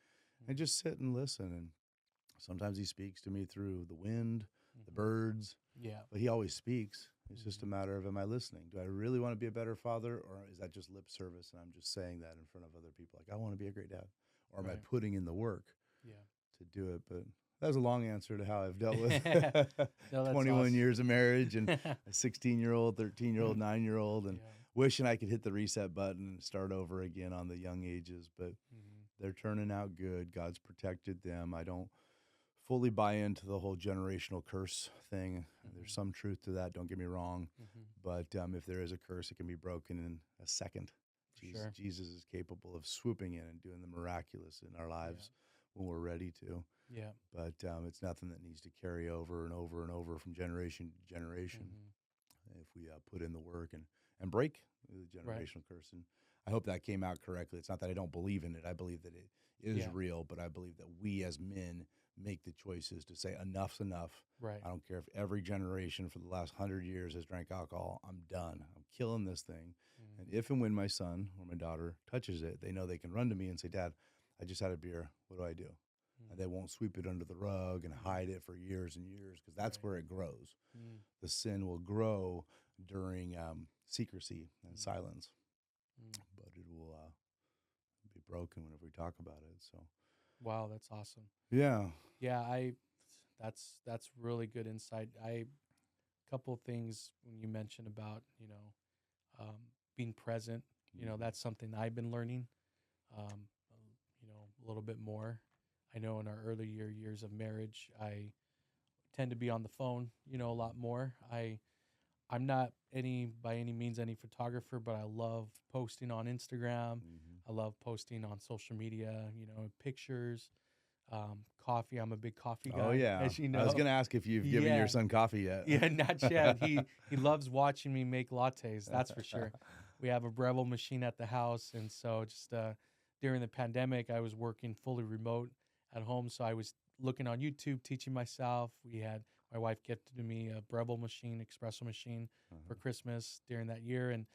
A: And just sit and listen. And Sometimes he speaks to me through the wind, the
B: Hmm.
A: birds,
B: Yeah.
A: but he always speaks. It's just a
B: Hmm.
A: matter of, am I listening? Do I really want to be a better father, or is that just lip service and I'm just saying that in front of other people? Like, I want to be a great dad. Or am I
B: Right.
A: putting in the work
B: Yeah.
A: to do it? But that was a long answer to how I've dealt with
B: No, that's
A: 21
B: awesome.
A: years of marriage and a 16-year-old, 13-year-old, 9-year-old, and
B: Yeah.
A: wishing I could hit the reset button and start over again on the young ages. But
B: Hmm.
A: they're turning out good. God's protected them. I don't fully buy into the whole generational curse thing. There's
B: Hmm.
A: some truth to that, don't get me wrong.
B: Hmm.
A: But if there is a curse, it can be broken in a second.
B: For sure.
A: Jesus is capable of swooping in and doing the miraculous in our
B: Yeah.
A: lives when we're ready to.
B: Yeah.
A: But it's nothing that needs to carry over and over and over from generation to generation
B: Hmm.
A: if we put in the work and break the
B: Right.
A: generational curse. And I hope that came out correctly. It's not that I don't believe in it. I believe that it is
B: Yeah.
A: real, but I believe that we as men make the choices to say enough's enough.
B: Right.
A: I don't care if every generation for the last 100 years has drank alcohol. I'm done. I'm killing this thing. And
B: Hmm.
A: if and when my son or my daughter touches it, they know they can run to me and say, Dad, I just had a beer. What do I do? And they
B: Hmm.
A: won't sweep it under the rug and
B: Hmm.
A: hide it for years and years, because that's
B: Right.
A: where it grows.
B: Mm.
A: The sin will grow during secrecy and
B: Mm.
A: silence,
B: Mm.
A: but it will be broken whenever we talk about it. So,
B: Wow, that's awesome.
A: yeah.
B: Yeah, that's really good insight. I couple of things when you mentioned about being present.
A: Mhm.
B: That's something I've been learning. Um, a little bit more. I know in our earlier years of marriage, I tend to be on the phone. A lot more. I'm not any by any means any photographer, but I love posting on Instagram.
A: Mhm.
B: I love posting on social media. Pictures, coffee. I'm a big coffee
A: Oh,
B: guy,
A: yeah.
B: as you
A: I was
B: know.
A: going to ask if you've given your
B: Yeah,
A: son coffee yet.
B: yeah, not yet. He loves watching me make lattes. That's for sure. We have a Breville machine at the house, and so just during the pandemic, I was working fully remote at home, so I was looking on YouTube, teaching myself. We had my wife gifted me a Breville machine, espresso machine, for
A: Uh-huh.
B: Christmas during that year, and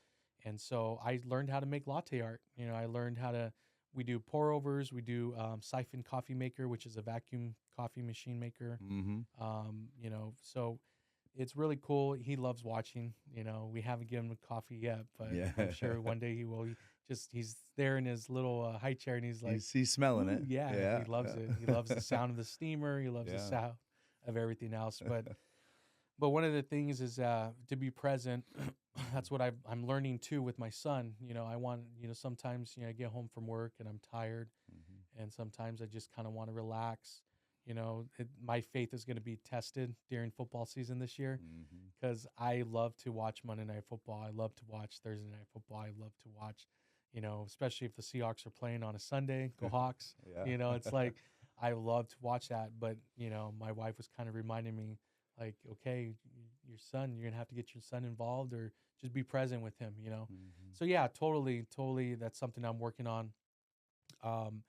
B: so I learned how to make latte art. I learned how to. We do pour overs. We do siphon coffee maker, which is a vacuum coffee machine maker.
A: Mhm.
B: So it's really cool. He loves watching. We haven't given him coffee yet, but
A: Yeah.
B: I'm sure one day he will. He's there in his little high chair, and he's like,
A: He's smelling
B: "Ooh,
A: it.
B: yeah!" He
A: Yeah.
B: loves it. He loves the
A: Yeah.
B: sound of the steamer. He loves the
A: Yeah.
B: sound of everything else. But one of the things is to be present.
A: Mhm.
B: That's what I'm learning too with my son. I want sometimes I get home from work and I'm tired,
A: Mhm.
B: and sometimes I just kind of want to relax. My faith is going to be tested during football season this year
A: Mhm.
B: because I love to watch Monday Night Football. I love to watch Thursday Night Football. I love to watch, especially if the Seahawks are playing on a Sunday. Go Hawks!
A: Yeah.
B: It's like I love to watch that. But my wife was kind of reminding me, like, okay, your son, you're gonna have to get your son involved or just be present with him.
A: Mhm.
B: So yeah, totally, totally. That's something I'm working on. Um,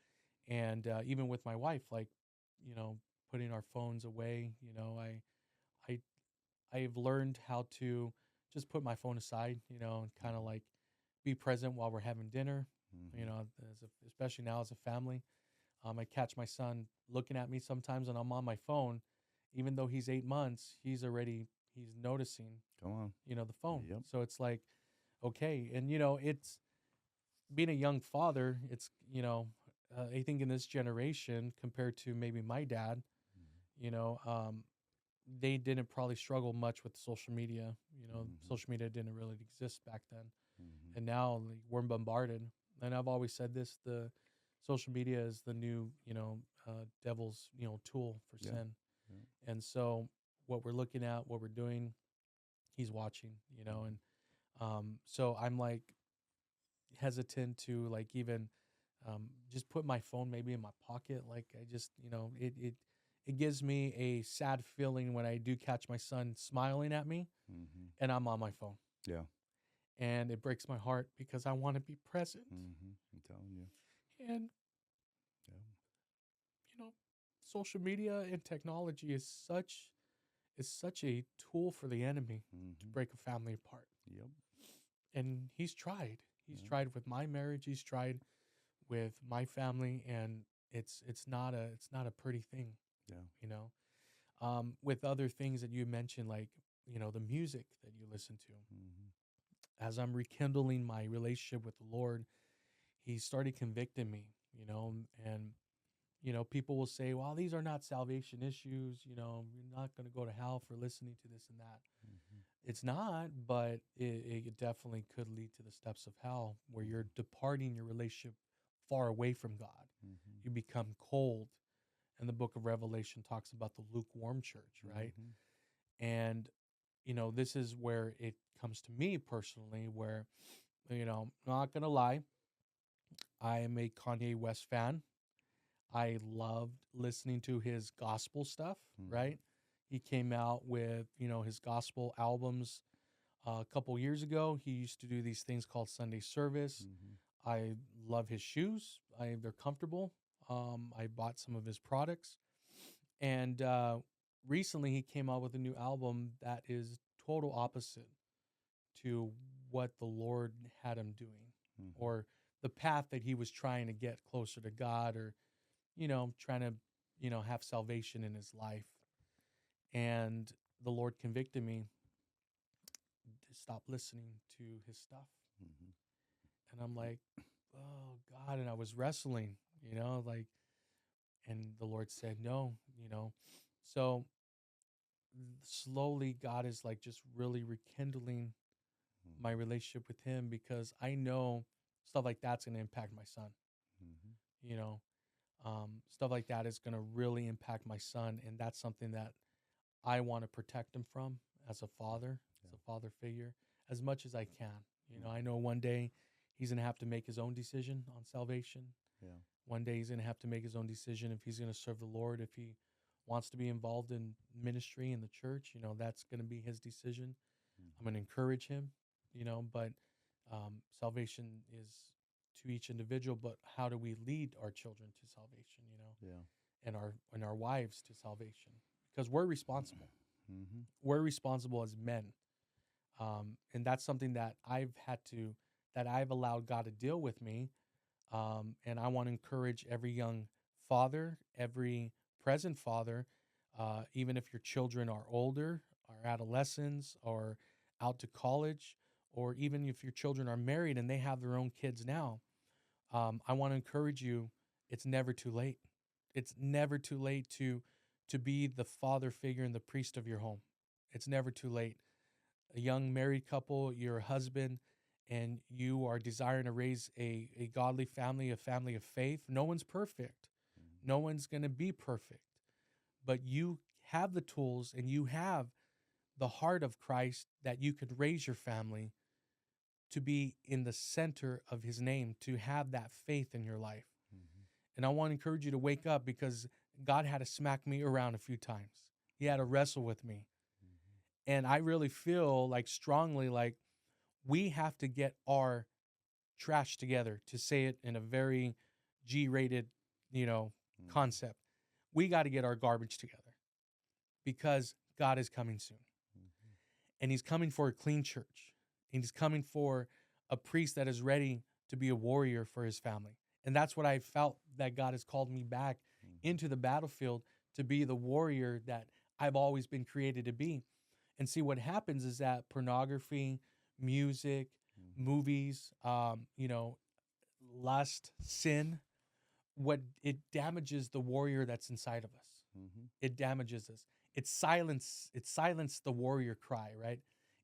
B: and even with my wife, like, you know, putting our phones away. I I've learned how to just put my phone aside, and kind of
A: Mhm.
B: like be present while we're having dinner.
A: Mhm.
B: Especially now as a family, I catch my son looking at me sometimes, and I'm on my phone, even though he's 8 months. He's noticing,
A: Come on.
B: the phone.
A: Yep.
B: So it's like, okay, and it's being a young father. I think in this generation compared to maybe my dad,
A: Mhm.
B: you know, um, they didn't probably struggle much with social media.
A: Mhm.
B: Social media didn't really exist back then,
A: Mhm.
B: and now like, we're bombarded. And I've always said this: the social media is the new, devil's, tool for
A: Yeah.
B: sin.
A: Yeah.
B: And so, what we're looking at, what we're doing, he's watching, and
A: Mhm.
B: so I'm like hesitant to like even just put my phone maybe in my pocket. Like I just, it gives me a sad feeling when I do catch my son smiling at me
A: Mhm.
B: and I'm on my phone.
A: Yeah.
B: And it breaks my heart because I want to be present.
A: Mhm. I'm telling you.
B: And,
A: Yeah.
B: you know, social media and technology is such a tool for the enemy to
A: Mhm.
B: break a family apart.
A: Yep.
B: And he's tried. He's
A: Yeah.
B: tried with my marriage. He's tried with my family, and it's not a pretty thing.
A: Yeah.
B: you know, with other things that you mentioned, like, the music that you listen to.
A: Mm-hmm.
B: As I'm rekindling my relationship with the Lord, He started convicting me, and people will say, well, these are not salvation issues. You're not going to go to hell for listening to this and that.
A: Mm-hmm.
B: It's not, but it definitely could lead to the steps of hell where you're departing your relationship far away from God.
A: Mm-hmm.
B: You become cold. And the book of Revelation talks about the lukewarm church, right?
A: Mm-hmm.
B: And, this is where it comes to me personally, where, not going to lie, I am a Kanye West fan. I loved listening to his gospel stuff,
A: Mm-hmm.
B: right? He came out with, his gospel albums a couple years ago. He used to do these things called Sunday service.
A: Mm-hmm.
B: I love his shoes. They're comfortable. I bought some of his products. And recently he came out with a new album that is total opposite to what the Lord had him doing,
A: Mm-hmm.
B: or the path that he was trying to get closer to God, or trying to, have salvation in his life. And the Lord convicted me to stop listening to his stuff.
A: Mm-hmm.
B: And I'm like, oh God. And I was wrestling, like, and the Lord said, no, So slowly, God is like just really rekindling my relationship with him, because I know stuff like that's going to impact my son,
A: Mm-hmm.
B: you know, stuff like that is going to really impact my son. And that's something that I want to protect him from as a father, as
A: Yeah.
B: a father figure, as much as I can. I
A: Mm-hmm.
B: know one day he's going to have to make his own decision on salvation.
A: Yeah.
B: One day he's going to have to make his own decision if he's going to serve the Lord, if he wants to be involved in ministry in the church. That's going to be his decision. I'm
A: Mm-hmm.
B: going to encourage him, but salvation is to each individual. But how do we lead our children to salvation?
A: Yeah.
B: And our wives to salvation, because we're responsible.
A: Mm-hmm.
B: We're responsible as men, and that's something that I've allowed God to deal with me. And I want to encourage every young father, every present father, even if your children are older, are adolescents, or out to college, or even if your children are married and they have their own kids now. I want to encourage you. It's never too late. It's never too late to be the father figure and the priest of your home. It's never too late. A young married couple, you're a husband, and you are desiring to raise a godly family, a family of faith. No one's perfect.
A: Mm-hmm.
B: No one's going to be perfect. But you have the tools and you have the heart of Christ that you could raise your family to be in the center of his name, to have that faith in your life.
A: Mm-hmm.
B: And I want to encourage you to wake up, because God had to smack me around a few times. He had to wrestle with me. And I really feel like strongly like we have to get our trash together, to say it in a very G-rated,
A: Mm-hmm.
B: concept. We got to get our garbage together, because God is coming soon.
A: Mm-hmm.
B: And he's coming for a clean church. And he's coming for a priest that is ready to be a warrior for his family. And that's what I felt, that God has called me back
A: Mm-hmm.
B: into the battlefield to be the warrior that I've always been created to be. And see, what happens is that pornography, music,
A: Mm-hmm.
B: movies, lust, sin, what it damages the warrior that's inside of us.
A: Mm-hmm.
B: It damages us. It silenced the warrior cry, right?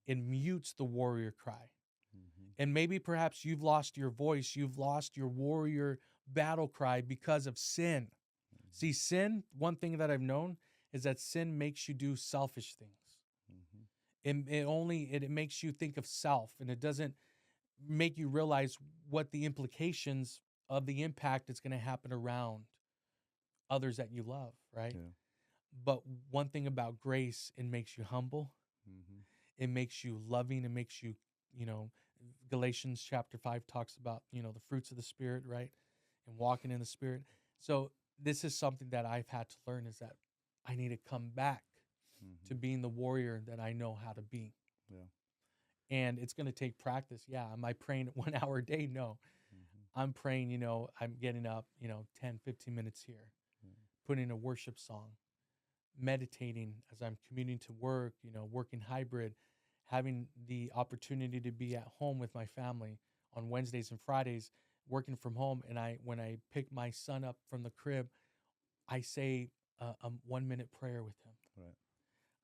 B: It mutes the warrior cry.
A: Mm-hmm.
B: And maybe perhaps you've lost your voice, you've lost your warrior battle cry because of sin. See, sin, one thing that I've known is that sin makes you do selfish things.
A: Mm-hmm.
B: It makes you think of self, and it doesn't make you realize what the implications of the impact that's going to happen around others that you love, right?
A: Yeah.
B: But one thing about grace, it makes you humble,
A: Mm-hmm.
B: it makes you loving, it makes you, you know, Galatians chapter 5 talks about, the fruits of the spirit, right? And walking in the spirit. So this is something that I've had to learn, is that I need to come back to
A: Mm-hmm.
B: being the warrior that I know how to be.
A: Yeah.
B: And it's going to take practice. Yeah. Am I praying 1 hour a day? No.
A: Mm-hmm.
B: I'm praying, I'm getting up, 10, 15 minutes here,
A: Yeah.
B: putting a worship song, meditating, as I'm commuting to work, working hybrid, having the opportunity to be at home with my family on Wednesdays and Fridays, working from home. And when I pick my son up from the crib, I say a 1 minute prayer with him.
A: Right.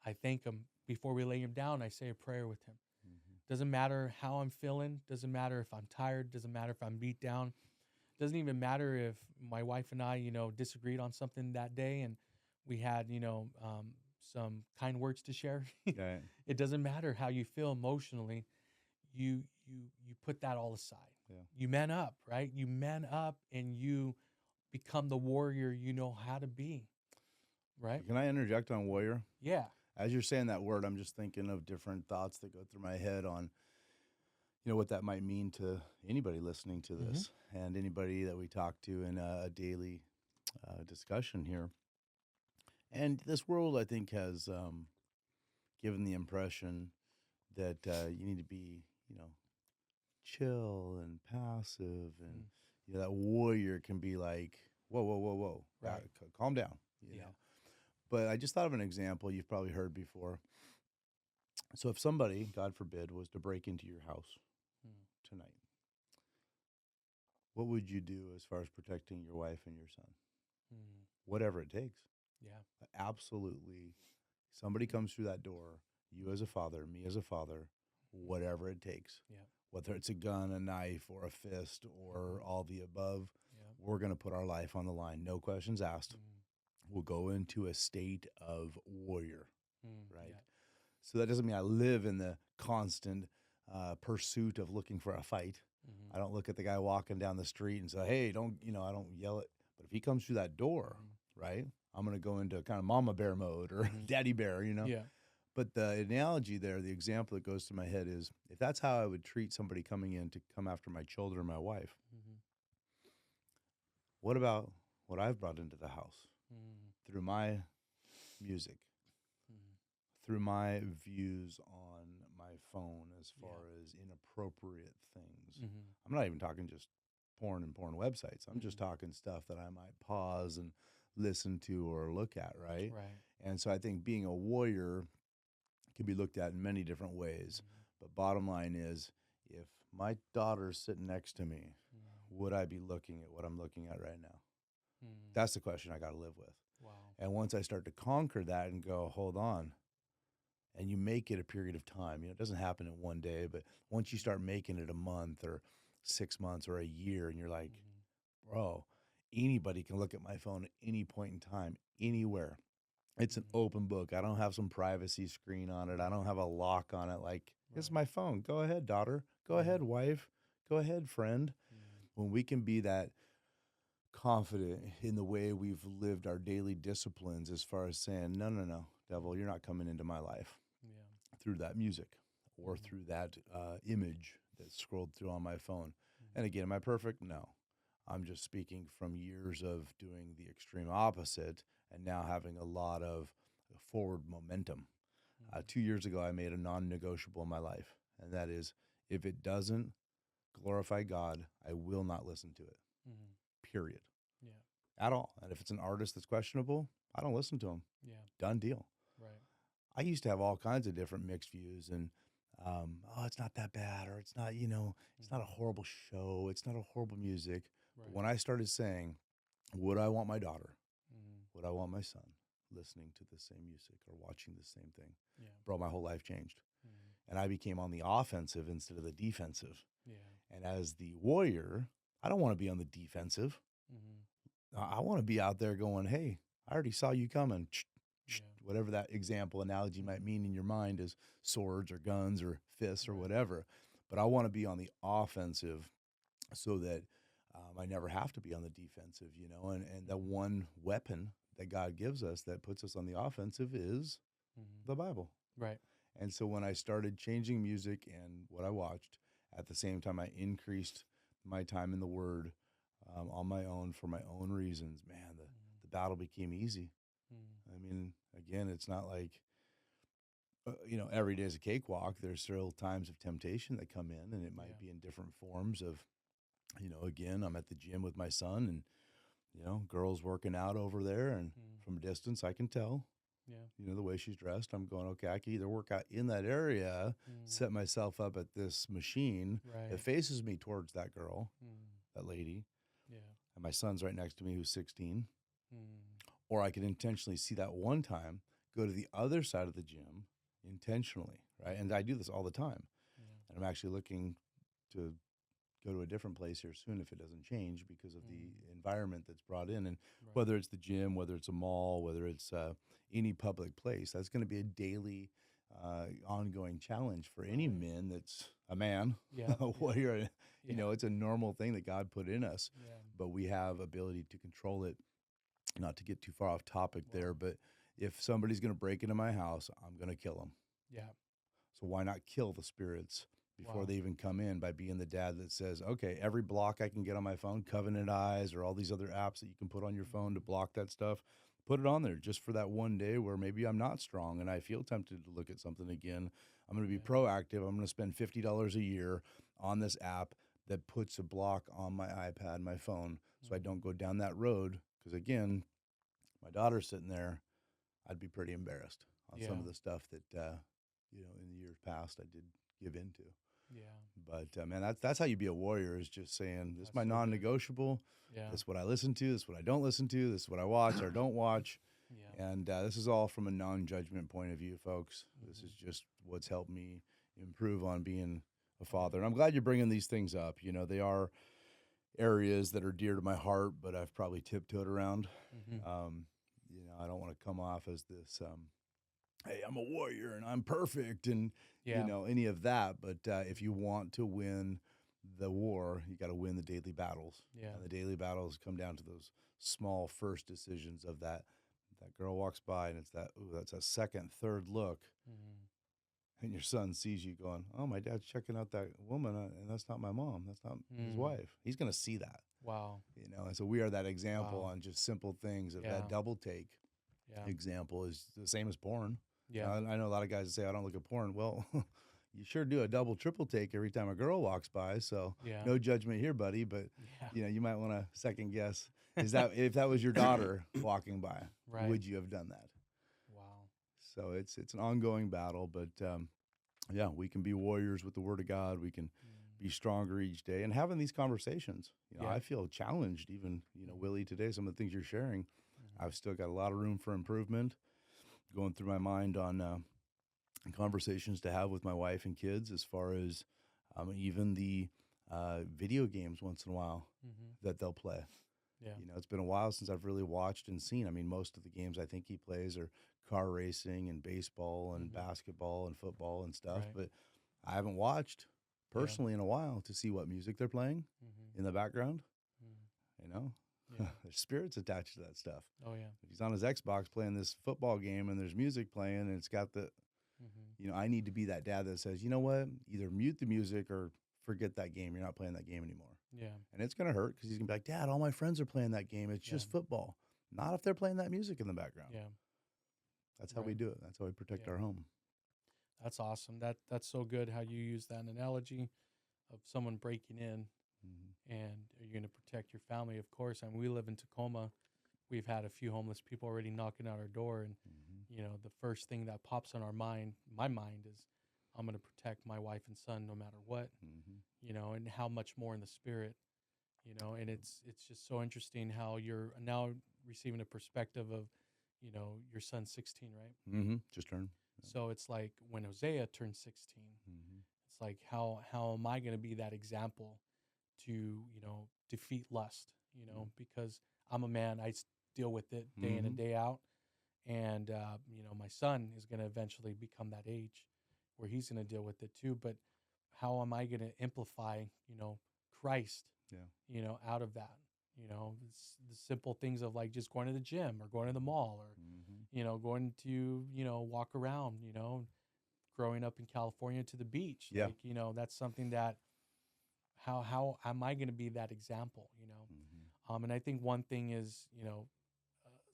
B: I thank him before we lay him down. I say a prayer with him.
A: Mm-hmm.
B: Doesn't matter how I'm feeling. Doesn't matter if I'm tired. Doesn't matter if I'm beat down. Doesn't even matter if my wife and I, disagreed on something that day and we had, some kind words to share.
A: Right.
B: It doesn't matter how you feel emotionally. You put that all aside.
A: Yeah.
B: You man up, right? You man up and you become the warrior you know how to be, right?
A: Can I interject on warrior?
B: Yeah.
A: As you're saying that word, I'm just thinking of different thoughts that go through my head on, what that might mean to anybody listening to this and anybody that we talk to in a daily discussion here. And this world, I think, has given the impression that you need to be, chill and passive, and that warrior can be like, whoa, whoa, whoa, whoa,
B: Right.
A: calm down, know. But I just thought of an example you've probably heard before. So if somebody, God forbid, was to break into your house tonight, what would you do as far as protecting your wife and your son? Whatever it takes.
B: Yeah.
A: Absolutely. Somebody comes through that door, you as a father, me as a father, whatever it takes.
B: Yeah.
A: Whether it's a gun, a knife, or a fist, or all the above, we're going to put our life on the line. No questions asked. We'll go into a state of warrior, right?
B: Yeah.
A: So that doesn't mean I live in the constant pursuit of looking for a fight. I don't look at the guy walking down the street and say, hey, don't, I don't yell it. But if he comes through that door, right, I'm going to go into kind of mama bear mode or daddy bear,
B: Yeah.
A: But the analogy there, the example that goes to my head is, if that's how I would treat somebody coming in to come after my children or my wife, what about what I've brought into the house through my music, through my views on my phone as far as inappropriate things? I'm not even talking just porn and porn websites. I'm just talking stuff that I might pause and listen to or look at, right?
B: Right.
A: And so I think being a warrior can be looked at in many different ways. But bottom line is, if my daughter's sitting next to me, would I be looking at what I'm looking at right now? That's the question I got to live with.
B: Wow.
A: And once I start to conquer that and go, hold on, and you make it a period of time, it doesn't happen in one day, but once you start making it a month or 6 months or a year, and you're like, bro, anybody can look at my phone at any point in time, anywhere. It's an open book. I don't have some privacy screen on it. I don't have a lock on it. Like, it's my phone. Go ahead, daughter. Go ahead, wife. Go ahead, friend. When we can be that confident in the way we've lived our daily disciplines, as far as saying, no, no, no, devil, you're not coming into my life through that music or through that image that scrolled through on my phone. And again, am I perfect? No. I'm just speaking from years of doing the extreme opposite and now having a lot of forward momentum. 2 years ago, I made a non-negotiable in my life, and that is, if it doesn't glorify God, I will not listen to it, period.
B: Yeah.
A: At all. And if it's an artist that's questionable, I don't listen to him.
B: Yeah.
A: Done deal.
B: Right.
A: I used to have all kinds of different mixed views, and it's not that bad, or it's not, it's not a horrible show, it's not a horrible music.
B: Right.
A: But when I started saying, would I want my daughter, would I want my son listening to the same music or watching the same thing? Bro, my whole life changed. And I became on the offensive instead of the defensive.
B: Yeah.
A: And as the warrior, I don't want to be on the defensive. I want to be out there going, hey, I already saw you coming. Whatever that example, analogy might mean in your mind is swords or guns or fists or whatever. But I want to be on the offensive so that I never have to be on the defensive, and the one weapon that God gives us that puts us on the offensive is the Bible.
B: Right.
A: And so when I started changing music and what I watched, at the same time I increased my time in the Word on my own for my own reasons, man, the battle became easy. I mean, again, it's not like, every day is a cakewalk. There's still times of temptation that come in, and it might be in different forms of, again, I'm at the gym with my son and, girls working out over there, and from a distance I can tell,
B: Yeah.
A: the way she's dressed. I'm going, okay, I can either work out in that area,
B: Mm.
A: set myself up at this machine that
B: Right.
A: faces me towards that girl,
B: Mm.
A: that lady,
B: Yeah.
A: and my son's right next to me who's 16.
B: Mm.
A: Or I could intentionally see that one time, go to the other side of the gym intentionally, right? And I do this all the time.
B: Yeah.
A: And I'm actually looking to go to a different place here soon if it doesn't change because of the
B: Mm.
A: environment that's brought in. And
B: Right.
A: whether it's the gym, whether it's a mall, whether it's any public place, that's going to be a daily, ongoing challenge for any
B: Right.
A: man that's a man.
B: Yeah. Yeah.
A: What you're,
B: Yeah.
A: it's a normal thing that God put in us,
B: Yeah.
A: but we have ability to control it. Not to get too far off topic there,
B: Wow.
A: but if somebody's going to break into my house, I'm going to kill them.
B: Yeah.
A: So why not kill the spirits before
B: Wow.
A: they even come in by being the dad that says, okay, every block I can get on my phone, Covenant Eyes or all these other apps that you can put on your phone to
B: Mhm.
A: block that stuff, put it on there just for that one day where maybe I'm not strong and I feel tempted to look at something again. I'm going to be
B: Yeah.
A: proactive. I'm going to spend $50 a year on this app that puts a block on my iPad, my phone, so I don't
B: Mhm.
A: go down that road. Because again, my daughter's sitting there, I'd be pretty embarrassed on some
B: Yeah.
A: of the stuff that in the years past I did give into.
B: Yeah.
A: But man, that's how you be a warrior is just saying this is
B: That's
A: my
B: so good.
A: non-negotiable.
B: Yeah.
A: This is what I listen to. This is what I don't listen to. This is what I watch or don't watch.
B: Yeah.
A: And this is all from a non-judgment point of view, folks. This is
B: Mhm.
A: just what's helped me improve on being a
B: Yeah.
A: father. And I'm glad you're bringing these things up. They are areas that are dear to my heart, but I've probably tiptoed around.
B: Mhm.
A: Um, I don't want to come off as this, hey, I'm a warrior and I'm perfect and,
B: Yeah.
A: any of that. But if you want to win the war, you got to win the daily battles.
B: Yeah.
A: And the daily battles come down to those small first decisions of that girl walks by and it's that's a second, third look.
B: Mhm.
A: And your son sees you going, oh, my dad's checking out that woman and that's not my mom. That's not his
B: Mm.
A: wife. He's going to see that.
B: Wow.
A: And so we are that example
B: Wow.
A: on just simple things of that
B: Yeah.
A: double take
B: Yeah.
A: example is the same as porn.
B: Yeah.
A: I know a lot of guys that say, I don't look at porn. Well, you sure do a double, triple take every time a girl walks by. So
B: Yeah.
A: no judgment here, buddy. But,
B: Yeah.
A: you might want to second guess. Is that if that was your daughter walking by,
B: Right.
A: would you have done that?
B: Wow.
A: So it's an ongoing battle. But yeah, we can be warriors with the word of God. We can
B: Mm.
A: be stronger each day and having these conversations.
B: Yeah.
A: I feel challenged even,
B: Mhm.
A: Willie, today, some of the things you're sharing.
B: Mhm.
A: I've still got a lot of room for improvement going through my mind on conversations to have with my wife and kids as far as even the video games once in a while
B: Mhm.
A: that they'll play.
B: Yeah.
A: It's been a while since I've really watched and seen. I mean, most of the games I think he plays are car racing and baseball and
B: Mhm.
A: basketball and football and stuff,
B: Right.
A: but I haven't watched
B: Yeah.
A: personally in a while to see what music they're playing
B: Mhm.
A: in the background.
B: Mm.
A: You know,
B: Yeah.
A: there's spirits attached to that stuff.
B: Oh yeah.
A: If he's on his Xbox playing this football game and there's music playing and it's got the,
B: Mhm.
A: I need to be that dad that says, you know what, either mute the music or forget that game. You're not playing that game anymore.
B: Yeah.
A: And it's going to hurt because he's going to be like, Dad, all my friends are playing that game. It's
B: Yeah.
A: just football. Not if they're playing that music in the background.
B: Yeah.
A: That's how we
B: Right.
A: do it. That's how we protect
B: Yeah.
A: our home.
B: That's awesome. That's so good how you use that analogy of someone breaking in
A: Mm-hmm.
B: and you're going to protect your family, of course. And we live in Tacoma. We've had a few homeless people already knocking at our door, and
A: Mm-hmm.
B: the first thing that pops on my mind is, I'm going to protect my wife and son no matter what,
A: Mm-hmm.
B: and how much more in the spirit, and it's just so interesting how you're now receiving a perspective of, your son's 16, right?
A: Mm-hmm. Just turn. Yeah.
B: So it's like when Hosea turned 16,
A: Mm-hmm.
B: it's like how am I going to be that example to defeat lust, because I'm a man, deal with it day in
A: Mm-hmm.
B: and day out, and my son is going to eventually become that age where he's going to deal with it too. But how am I going to amplify Christ,
A: Yeah.
B: out of that? It's the simple things of like just going to the gym or going to the mall or
A: Mm-hmm.
B: going to walk around, growing up in California, to the beach.
A: Yeah.
B: Like, that's something that how am I going to be that example,
A: Mm-hmm.
B: and I think one thing is,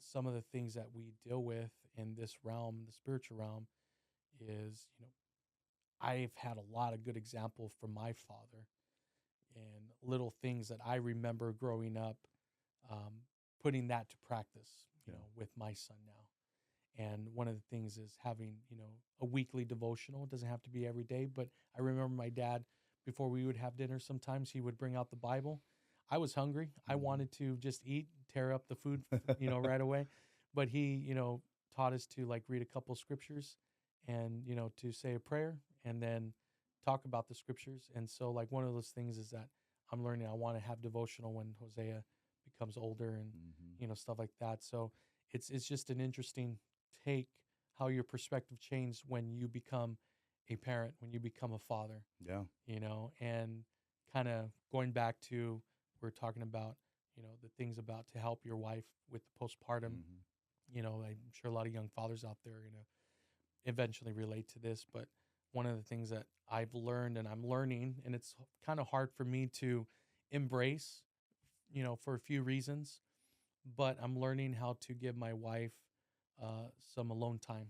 B: some of the things that we deal with in this realm, the spiritual realm, is, I've had a lot of good examples from my father and little things that I remember growing up, um, putting that to practice,
A: Yeah.
B: with my son now. And one of the things is having, a weekly devotional. It doesn't have to be every day, but I remember my dad, before we would have dinner, sometimes he would bring out the Bible. I was hungry. I wanted to just eat, tear up the food, right away. But he, taught us to like read a couple scriptures and, to say a prayer and then talk about the scriptures. And so like one of those things is that I'm learning I want to have devotional when Hosea becomes older and, stuff like that. So it's just an interesting take how your perspective changed when you become a parent, when you become a father.
A: Yeah.
B: And kind of going back to we're talking about, the things about to help your wife with the postpartum. I'm sure a lot of young fathers out there are going to eventually relate to this, but one of the things that I've learned and I'm learning, and it's kind of hard for me to embrace, for a few reasons, but I'm learning how to give my wife some alone time.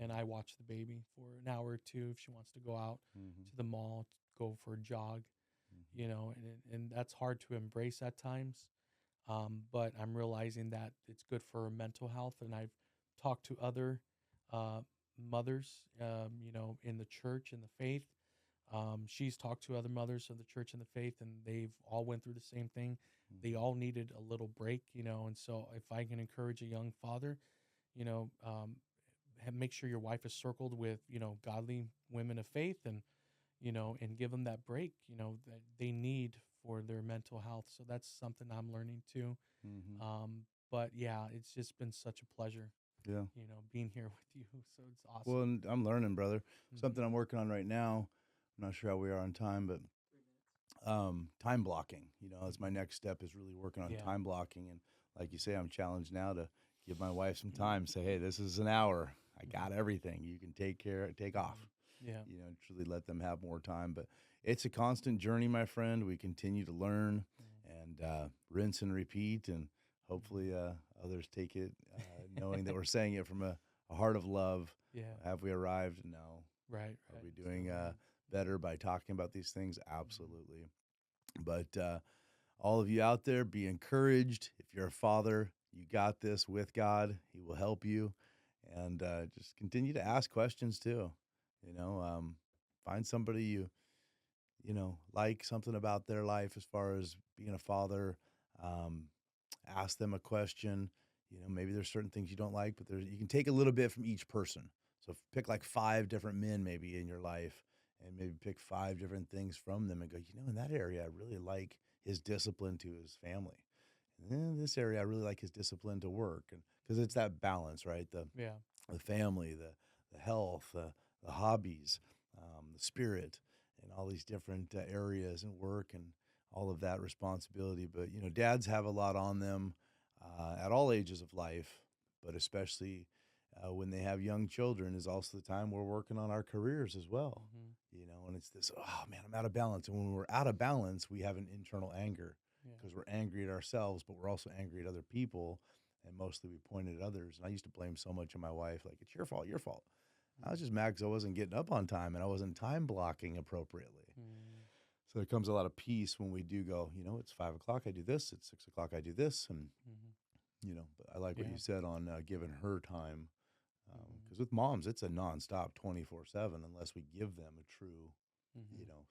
B: And I watch the baby for an hour or two if she wants to go out to the mall, to go for a jog, and that's hard to embrace at times. But I'm realizing that it's good for her mental health. And I've talked to other mothers, in the church and the faith. She's talked to other mothers of the church and the faith, and they've all went through the same thing. They all needed a little break, and so if I can encourage a young father, make sure your wife is circled with, godly women of faith and, and give them that break, that they need for their mental health. So that's something I'm learning too. But yeah, it's just been such a pleasure,
A: Yeah.
B: being here with you. So it's awesome.
A: Well, and I'm learning, brother. Something I'm working on right now. I'm not sure how we are on time, but time blocking, as my next step is really working on time blocking. And like you say, I'm challenged now to give my wife some time, say, hey, this is an hour. I got everything. You can take off.
B: Yeah.
A: Truly let them have more time. But it's a constant journey, my friend. We continue to learn and rinse and repeat. And hopefully others take it knowing that we're saying it from a heart of love.
B: Yeah.
A: Have we arrived? No.
B: Right.
A: Are we doing better by talking about these things? Absolutely. But all of you out there, be encouraged. If you're a father, you got this with God. He will help you. And just continue to ask questions too. Find somebody you like, something about their life as far as being a father. Ask them a question. Maybe there's certain things you don't like, but you can take a little bit from each person. So pick like 5 different men maybe in your life and maybe pick 5 different things from them and go, in that area, I really like his discipline to his family. And in this area, I really like his discipline to work. And because it's that balance, right? The family, the health, the hobbies, the spirit, and all these different areas and work and all of that responsibility. But, dads have a lot on them at all ages of life, but especially when they have young children is also the time we're working on our careers as well. And it's this, oh man, I'm out of balance. And when we're out of balance, we have an internal anger because we're angry at ourselves, but we're also angry at other people. And mostly we point at others. And I used to blame so much of my wife, like, it's your fault, your fault. I was just mad because I wasn't getting up on time and I wasn't time blocking appropriately. So there comes a lot of peace when we do go, it's 5 o'clock, I do this. It's 6 o'clock, I do this. And, but I like what you said on giving her time. Because with moms, it's a nonstop 24/7 unless we give them a true,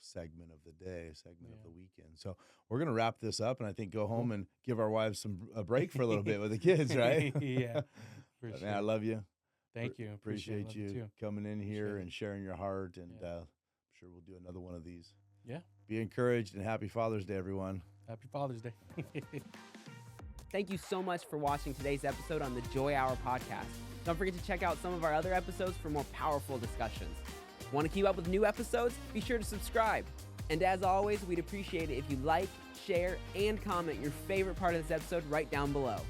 A: segment of the day, segment of the weekend. So we're going to wrap this up and I think go home and give our wives a break for a little bit with the kids, right?
B: Yeah.
A: But, man, I love you.
B: Thank you.
A: Appreciate you coming in here and sharing your heart. And I'm sure we'll do another one of these.
B: Yeah.
A: Be encouraged and happy Father's Day, everyone.
B: Happy Father's Day.
C: Thank you so much for watching today's episode on the Joy Hour podcast. Don't forget to check out some of our other episodes for more powerful discussions. Want to keep up with new episodes? Be sure to subscribe. And as always, we'd appreciate it if you like, share, and comment your favorite part of this episode right down below.